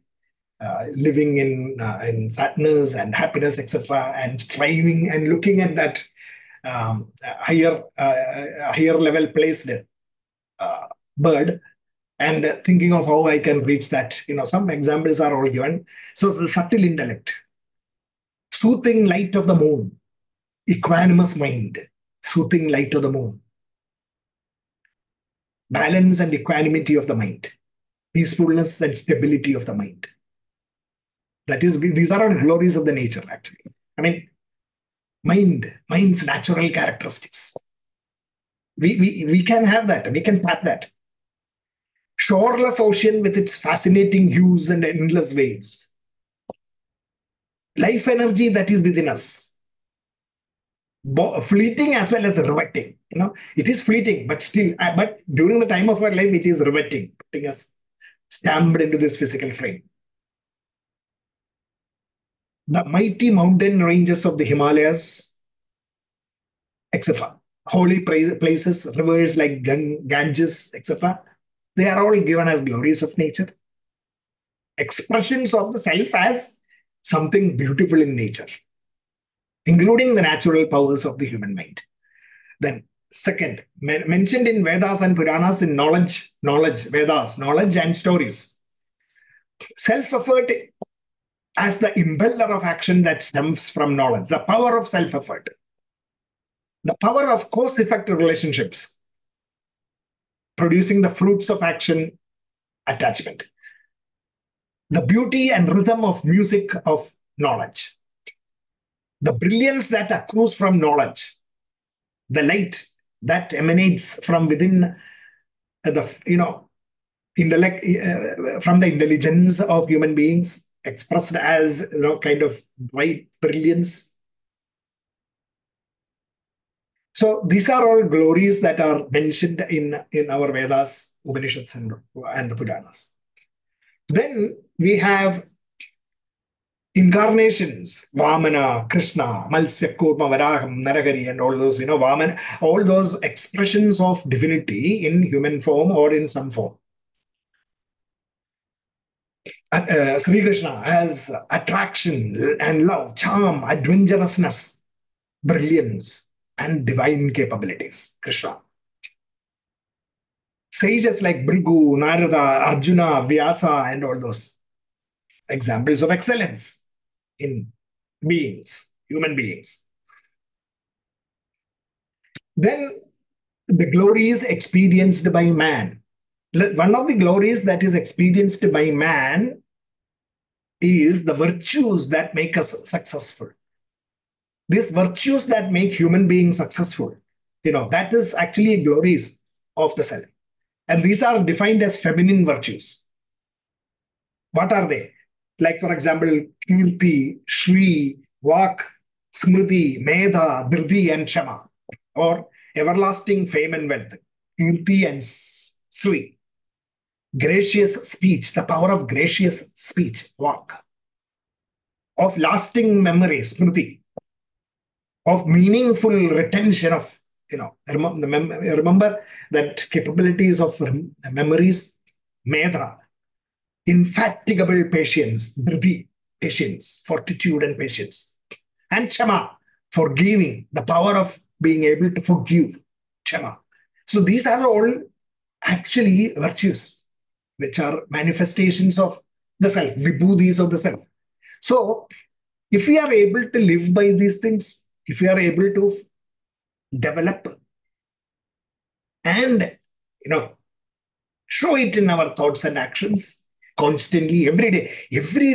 living in sadness and happiness, etc., and striving and looking at that higher level placed bird, and thinking of how I can reach that. Some examples are all given. So the subtle intellect, soothing light of the moon, equanimous mind, soothing light of the moon, balance and equanimity of the mind, peacefulness and stability of the mind. That is, these are all glories of the nature, actually. I mean, mind's natural characteristics. We can have that. We can tap that. Shoreless ocean with its fascinating hues and endless waves. Life energy that is within us. Fleeting as well as riveting. It is fleeting, but still, but during the time of our life, it is riveting, putting us stamped into this physical frame. The mighty mountain ranges of the Himalayas, etc. Holy places, rivers like Ganges, etc. They are all given as glories of nature. Expressions of the self as something beautiful in nature, including the natural powers of the human mind. Then, second, mentioned in Vedas and Puranas in knowledge, Vedas, knowledge and stories. Self-effort as the impeller of action that stems from knowledge, the power of self-effort, the power of cause-effect relationships, producing the fruits of action, attachment, the beauty and rhythm of music of knowledge, the brilliance that accrues from knowledge, the light that emanates from within the intellect, from the intelligence of human beings, expressed as kind of bright brilliance. So these are all glories that are mentioned in our Vedas, Upanishads, and the Puranas. Then we have incarnations, Vamana, Krishna, Malsya, Kurma, Varaham, Naragari, and all those, Vamana, all those expressions of divinity in human form or in some form. Sri Krishna has attraction and love, charm, adventurousness, brilliance, and divine capabilities. Krishna. Sages like Bhrigu, Narada, Arjuna, Vyasa, and all those examples of excellence in beings, human beings. Then the glories experienced by man. One of the glories that is experienced by man is the virtues that make us successful. These virtues that make human beings successful, that is actually glories of the self. And these are defined as feminine virtues. What are they? Like, for example, Kirti, Shri, Vak, Smriti, Medha, Dhriti, and Shama, or everlasting fame and wealth. Kirti and Sri. Gracious speech, the power of gracious speech, Vak. Of lasting memory, Smriti. Of meaningful retention of, remember that capabilities of memories, Medha. Infatigable patience, Dhriti, patience, fortitude and patience. And Kshama, forgiving, the power of being able to forgive, Kshama. So these are all actually virtues, which are manifestations of the self, vibhudhis of the self. So if we are able to live by these things, if we are able to develop and, show it in our thoughts and actions, constantly, every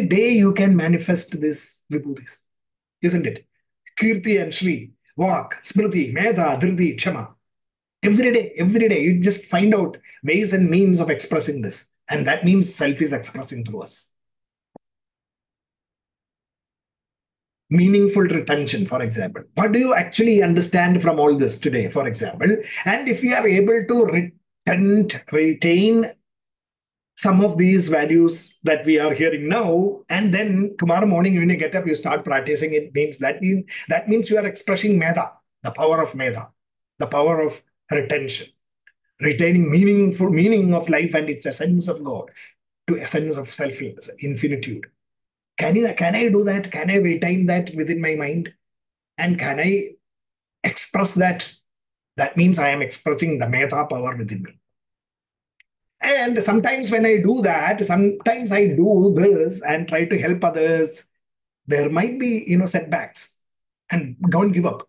day you can manifest this vibhudhis, isn't it? Kirti and Shri, Vak, Smriti, Medha, Dhriti, Kshama. Every day, you just find out ways and means of expressing this. And that means self is expressing through us. Meaningful retention, for example. What do you actually understand from all this today, for example? And if we are able to retain some of these values that we are hearing now, and then tomorrow morning when you get up, you start practicing it, that means you are expressing Medha, the power of Medha, the power of retention, retaining meaning of life and its essence of God to essence of self, infinitude. Can I do that? Can I retain that within my mind? And can I express that? That means I am expressing the Medha power within me. And sometimes when I do that, sometimes I do this and try to help others, there might be, setbacks. And don't give up.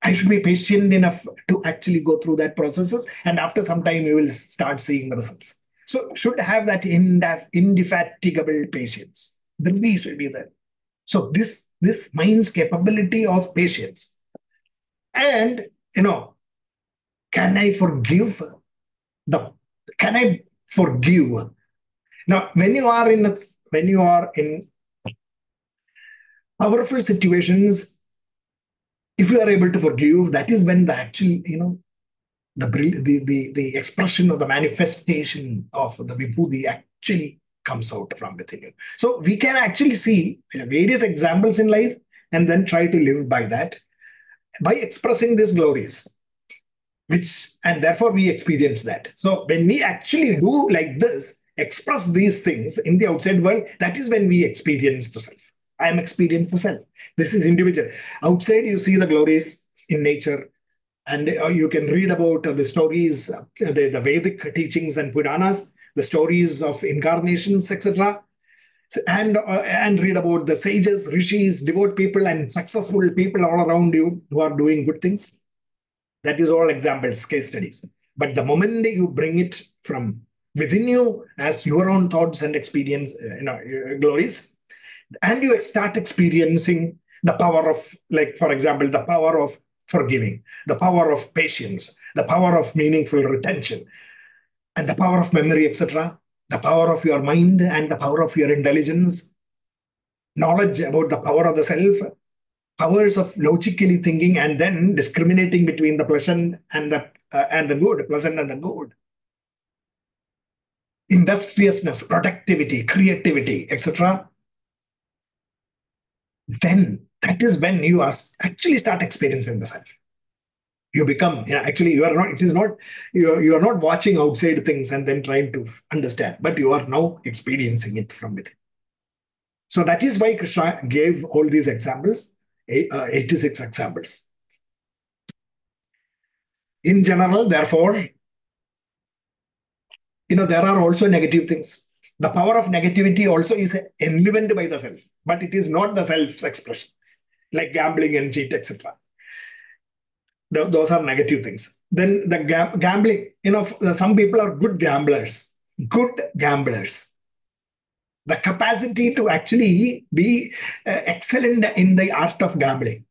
I should be patient enough to actually go through that processes. And after some time, you will start seeing the results. So should have that indefatigable patience. The Dhriti should be there. So this mind's capability of patience. And, can I forgive can I forgive? Now, when you are in powerful situations, if you are able to forgive, that is when the actual, the expression or the manifestation of the vibhuti actually comes out from within you. So we can actually see various examples in life and then try to live by that, by expressing these glories, and therefore we experience that. So when we actually do like this, express these things in the outside world, that is when we experience the self. I am experiencing the self. This is individual. Outside, you see the glories in nature, and you can read about the stories, the Vedic teachings and Puranas, the stories of incarnations, etc. And read about the sages, rishis, devout people, and successful people all around you who are doing good things. That is all examples, case studies. But the moment you bring it from within you as your own thoughts and experience, glories, and you start experiencing the power of, like, for example, the power of forgiving, the power of patience, the power of meaningful retention, and the power of memory, etc., the power of your mind and the power of your intelligence, knowledge about the power of the self, powers of logically thinking, and then discriminating between the pleasant and the good, pleasant and the good, industriousness, productivity, creativity, etc. Then that is when you actually start experiencing the self. You become, actually, you are not. It is not. You are not watching outside things and then trying to understand, but you are now experiencing it from within. So that is why Krishna gave all these examples, 86 examples. In general, therefore, there are also negative things. The power of negativity also is enlivened by the self, but it is not the self's expression, like gambling and cheat, etc. Those are negative things. Then the gambling, some people are good gamblers. The capacity to actually be excellent in the art of gambling.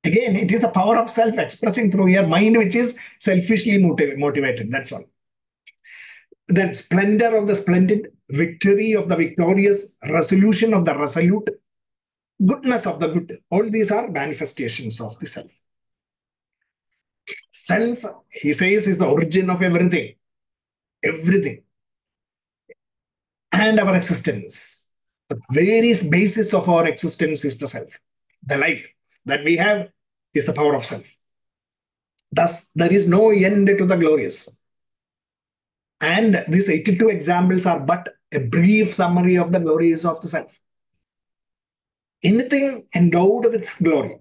Again, it is the power of self expressing through your mind, which is selfishly motivated. That's all. Then splendor of the splendid, victory of the victorious, resolution of the resolute, goodness of the good. All these are manifestations of the self. Self, he says, is the origin of everything. Everything. And our existence. The various basis of our existence is the self. The life that we have is the power of self. Thus, there is no end to the glorious. And these 82 examples are but a brief summary of the glories of the self. Anything endowed with glory,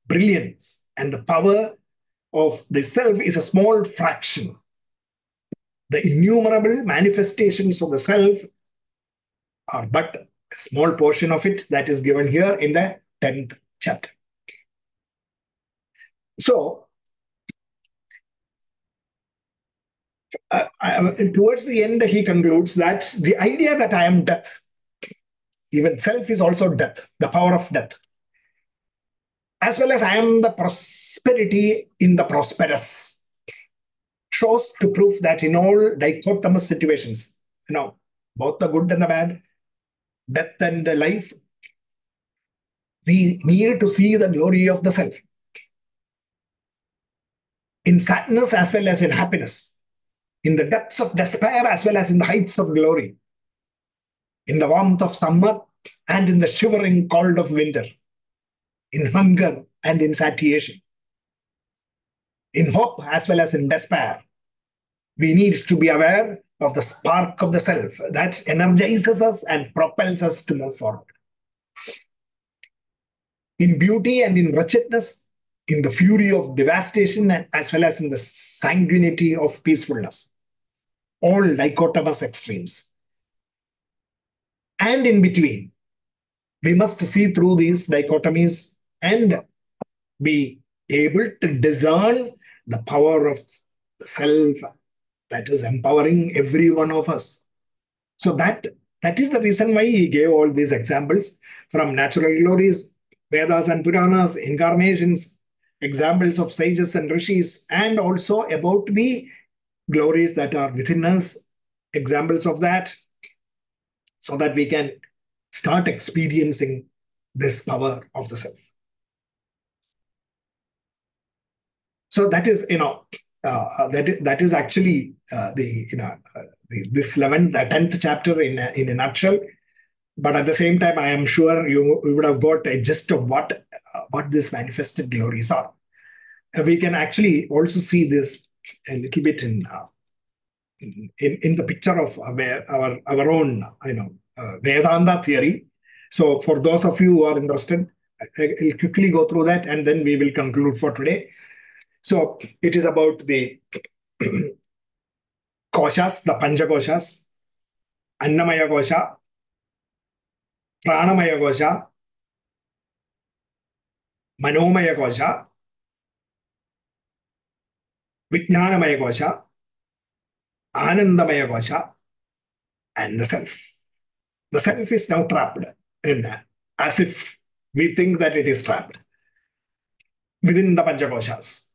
brilliance, and the power of the self is a small fraction. The innumerable manifestations of the self are but a small portion of it that is given here in the 10th chapter. So, towards the end, he concludes that the idea that I am death, even self is also death, the power of death, as well as I am the prosperity in the prosperous, shows to prove that in all dichotomous situations, both the good and the bad, death and life, we need to see the glory of the self. In sadness as well as in happiness, in the depths of despair as well as in the heights of glory, in the warmth of summer and in the shivering cold of winter, in hunger and in satiation, in hope as well as in despair. We need to be aware of the spark of the self that energizes us and propels us to move forward. In beauty and in wretchedness, in the fury of devastation and as well as in the sanguinity of peacefulness. All dichotomous extremes. And in between, we must see through these dichotomies and be able to discern the power of the self that is empowering every one of us. So that is the reason why he gave all these examples from natural glories, Vedas and Puranas, incarnations, examples of sages and rishis, and also about the glories that are within us, examples of that, so that we can start experiencing this power of the self. So that is, that is actually this 10th chapter in a nutshell. But at the same time, I am sure you would have got a gist of what these manifested glories are. We can actually also see this a little bit in the picture of our own Vedanta theory. So for those of you who are interested, I'll quickly go through that and then we will conclude for today. So it is about the koshas, the Panchakoshas, Annamaya Kosha, Pranamaya Kosha, Manomaya Kosha, Vijnanamaya Kosha, Anandamaya Kosha, and the self. The self is now trapped in that, as if we think that it is trapped within the Panchakoshas.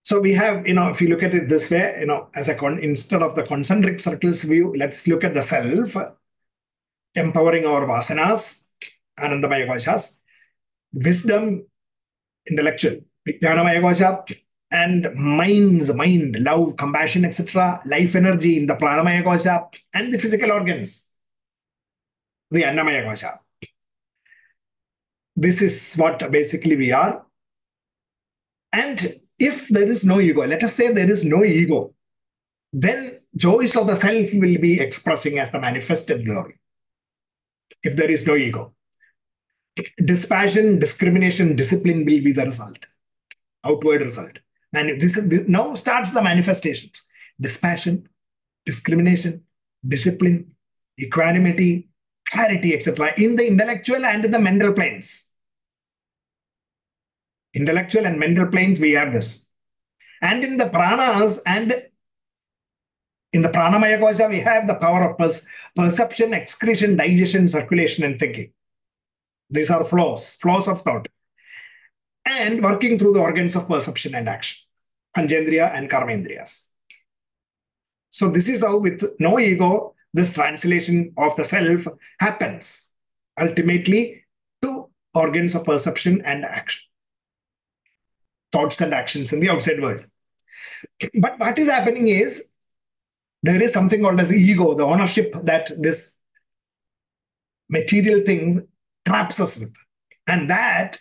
So we have, if you look at it this way, as instead of the concentric circles view, let's look at the self, empowering our vasanas, Anandamaya Koshas, wisdom, intellectual, Vijnanamaya Kosha, and mind, love, compassion, etc., life energy in the Pranamaya Kosha, and the physical organs, the Annamaya Kosha. This is what basically we are. And if there is no ego, let us say there is no ego, then joys of the self will be expressing as the manifested glory. If there is no ego, dispassion, discrimination, discipline will be the result, outward result. And this now starts the manifestations: dispassion, discrimination, discipline, equanimity, clarity, etc., in the intellectual and in the mental planes. Intellectual and mental planes, we have this. And in the pranas and in the Pranamaya Kosha, we have the power of perception, excretion, digestion, circulation, and thinking. These are flows of thought. And working through the organs of perception and action, Panchendriya and Karmendriyas. So this is how, with no ego, this translation of the self happens, ultimately to organs of perception and action, thoughts and actions in the outside world. But what is happening is, there is something called as ego, the ownership that this material thing traps us with. And that,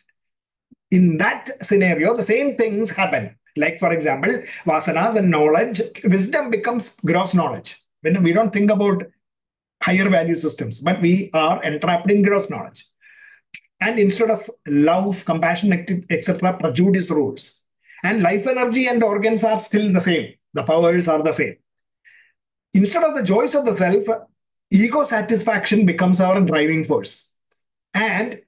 in that scenario, the same things happen. Like, for example, vasanas and knowledge, wisdom becomes gross knowledge. When we don't think about higher value systems, but we are entrapped in gross knowledge. And instead of love, compassion, etc., prejudice rules. And life energy and organs are still the same. The powers are the same. Instead of the joys of the self, ego satisfaction becomes our driving force. And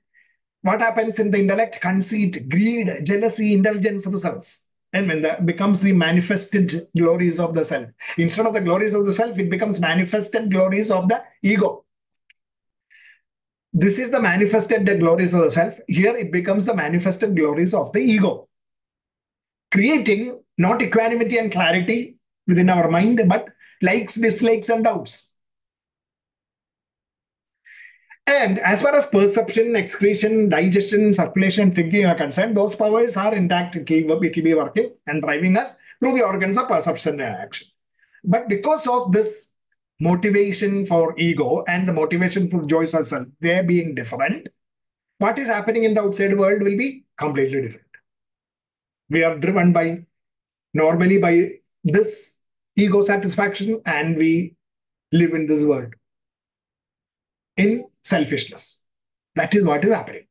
what happens in the intellect? Conceit, greed, jealousy, indulgence results. And when that becomes the manifested glories of the self. Instead of the glories of the self, it becomes manifested glories of the ego. This is the manifested glories of the self. Here it becomes the manifested glories of the ego. Creating not equanimity and clarity within our mind, but likes, dislikes, and doubts. And as far as perception, excretion, digestion, circulation, and thinking are concerned, those powers are intact. It will be working and driving us through the organs of perception and action. But because of this motivation for ego and the motivation for joys of self, they being different, what is happening in the outside world will be completely different. We are driven normally by this ego satisfaction, and we live in this world in selfishness. That is what is happening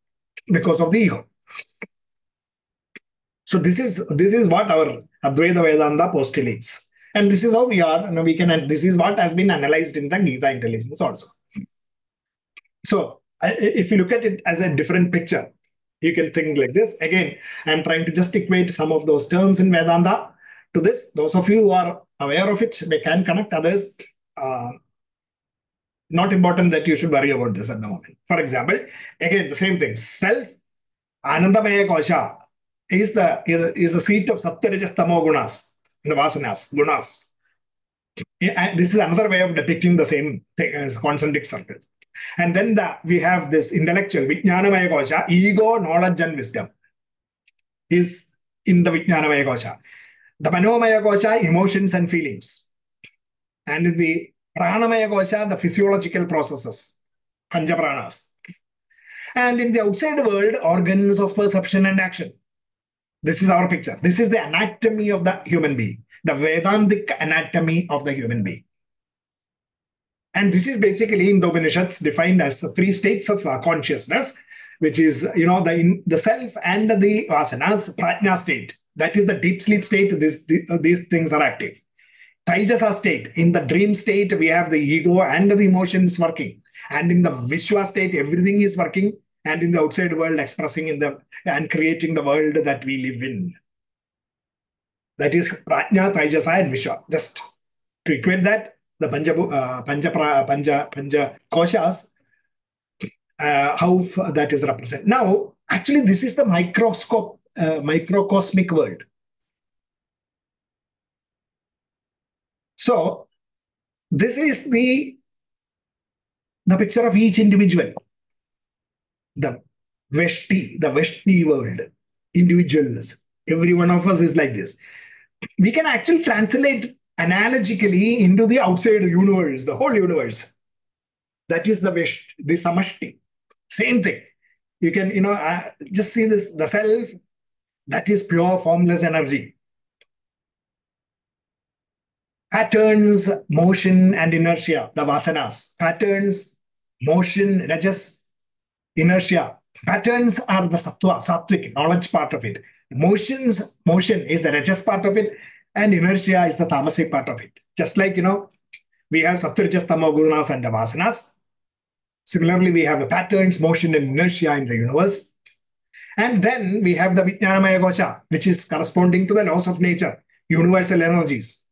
because of the ego. So this is what our Advaita Vedanta postulates. And this is how we are, we can, and this is what has been analyzed in the Gita intelligence also. So if you look at it as a different picture, you can think like this. Again, I'm trying to just equate some of those terms in Vedanta to this. Those of you who are aware of it, they can connect. Others, not important that you should worry about this at the moment. For example, again, the same thing. Self, Anandamaya Kosha, is the seat of Sattva-Rajas Tamo gunas, the vasanas, gunas. This is another way of depicting the same thing as concentric circles. And then we have this intellectual, Vijnanamaya Kosha, ego, knowledge, and wisdom is in the Vijnanamaya Kosha. The Manomaya Kosha, emotions and feelings. And in the Pranamaya Kosha, the physiological processes, Panchapranas. And in the outside world, organs of perception and action. This is our picture. This is the anatomy of the human being, the Vedantic anatomy of the human being. And this is basically in the Upanishads defined as the three states of consciousness, which is, the self and the vasanas, prajna state. That is the deep sleep state. These things are active. Taijasa state, in the dream state, we have the ego and the emotions working. And in the Vishwa state, everything is working. And in the outside world, expressing and creating the world that we live in. That is Prajna, Taijasa, and Vishwa. Just to equate that, the Panja Koshas, how that is represented. Now, actually, this is the microcosmic world. So, this is the picture of each individual. The Veshti world, individuals. Every one of us is like this. We can actually translate analogically into the outside universe, the whole universe. That is the Samashti. Same thing. You can, just see this, the self, that is pure formless energy. Patterns, motion, and inertia, the vasanas. Patterns, motion, rajas, inertia. Patterns are the sattvic, knowledge part of it. Motion is the rajas part of it, and inertia is the tamasic part of it. Just like, we have Sattva-Rajas Tamo gunas and the vasanas. Similarly, we have the patterns, motion, and inertia in the universe. And then we have the Vijnanamaya Kosha, which is corresponding to the laws of nature, universal energies.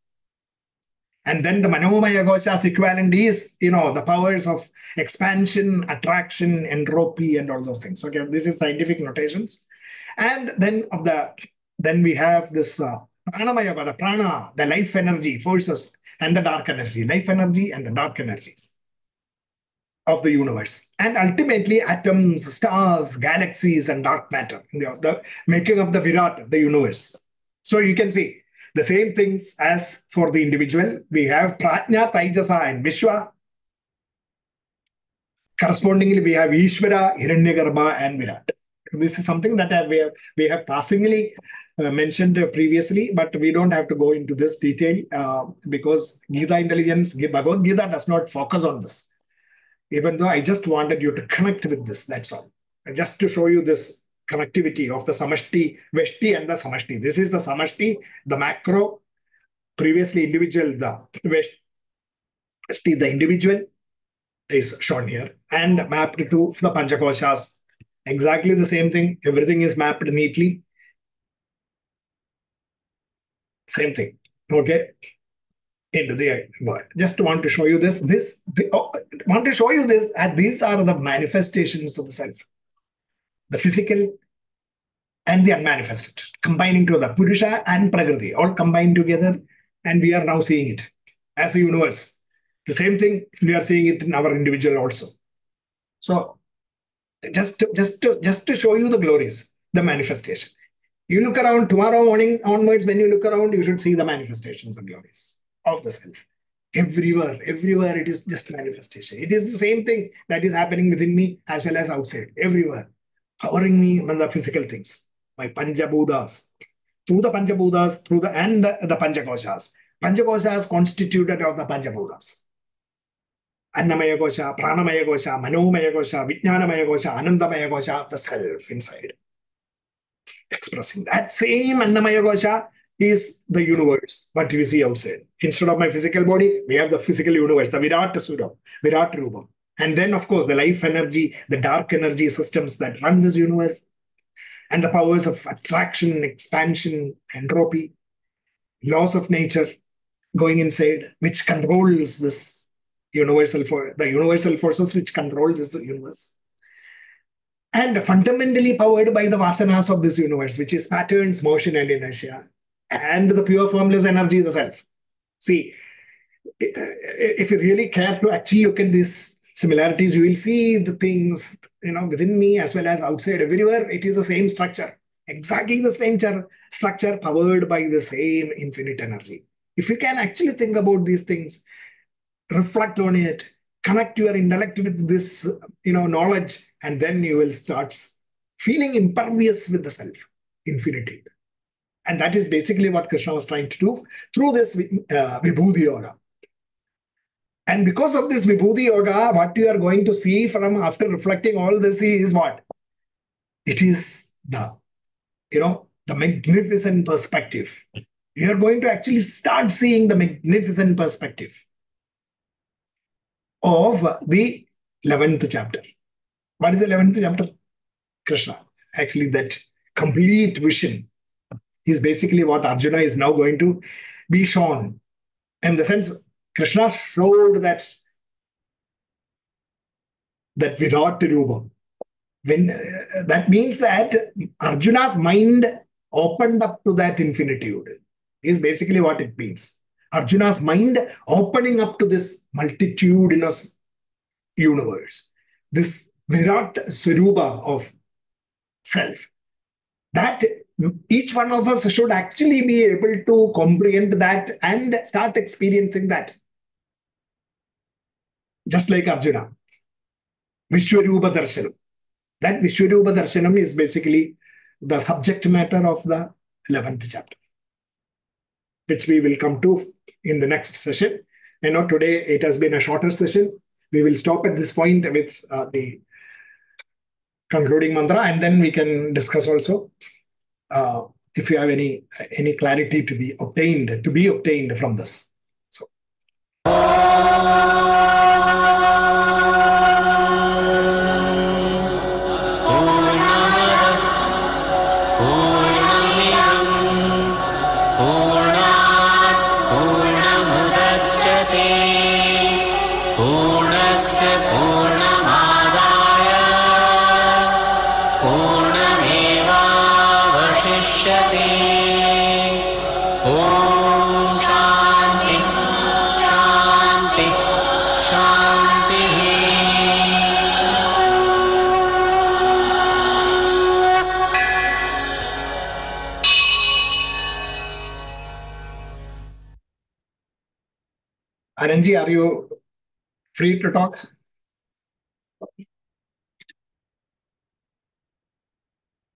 And then the Manomaya Kosha's equivalent is, the powers of expansion, attraction, entropy, and all those things. Okay, this is scientific notations. And then we have this Pranamaya, the prana, the life energy, forces, and the dark energy, life energy and the dark energies of the universe. And ultimately, atoms, stars, galaxies, and dark matter, the making of the Virat, the universe. So you can see the same things as for the individual. We have Prajna, Taijasa, and Vishwa. Correspondingly, we have Ishvara, Hiranyagarbha, and Virat. This is something that we have passingly mentioned previously, but we don't have to go into this detail because Gita intelligence, Bhagavad Gita does not focus on this. Even though I just wanted you to connect with this, that's all. And just to show you this connectivity of the Samashti, Veshti, and the Samashti. This is the Samashti, the macro, previously individual, the Veshti, the individual is shown here, and mapped to the Panchakoshas. Exactly the same thing. Everything is mapped neatly. Same thing. Okay. Into the world. Just want to show you this. Want to show you this, and these are the manifestations of the self. The physical and the unmanifested, combining to the Purusha and Prakriti, all combined together, and we are now seeing it as a universe. The same thing, we are seeing it in our individual also. So, just to show you the glories, the manifestation. You look around tomorrow morning onwards, when you look around, you should see the manifestations and glories of the self. Everywhere it is just manifestation. It is the same thing that is happening within me as well as outside, everywhere, covering me with the physical things, my Panchabhutas, through the Panchabhutas, and the Panchakoshas. Panchakoshas constituted of the Panchabhutas. Annamaya Kosha, Pranamaya Kosha, Manomaya Kosha, Vijnanamaya Kosha, Anandamaya Kosha, the self inside. expressing. That same Annamaya Kosha is the universe, what we see outside. Instead of my physical body, we have the physical universe, the Virat Sura, Virat Rupa. And then, of course, the life energy, the dark energy systems that run this universe, and the powers of attraction, expansion, entropy, laws of nature going inside, which controls this the universal forces which control this universe. And fundamentally powered by the vasanas of this universe, which is patterns, motion, and inertia, and the pure formless energy, the self. See, if you really care to actually look at these similarities, you will see the things, within me as well as outside. Everywhere, it is the same structure, exactly the same structure, powered by the same infinite energy. If you can actually think about these things, reflect on it, connect your intellect with this, knowledge, and then you will start feeling impervious with the self, infinitude. And that is basically what Krishna was trying to do through this Vibhuti Yoga. And because of this Vibhuti Yoga, what you are going to see from after reflecting all this is what? It is the magnificent perspective. You are going to actually start seeing the magnificent perspective of the 11th chapter. What is the 11th chapter? Krishna. Actually, that complete vision is basically what Arjuna is now going to be shown. In the sense, Krishna showed that Virat Rupa. That means that Arjuna's mind opened up to that infinitude, is basically what it means. Arjuna's mind opening up to this multitudinous universe, this Virat Swarupa of self, that each one of us should actually be able to comprehend that and start experiencing that. Just like Arjuna. Vishwarupa Darshanam. That Vishwarupa Darshanam is basically the subject matter of the 11th chapter, which we will come to in the next session. Today it has been a shorter session. We will stop at this point with the concluding mantra, and then we can discuss also if you have any clarity to be obtained from this. So. Anandji, are you free to talk?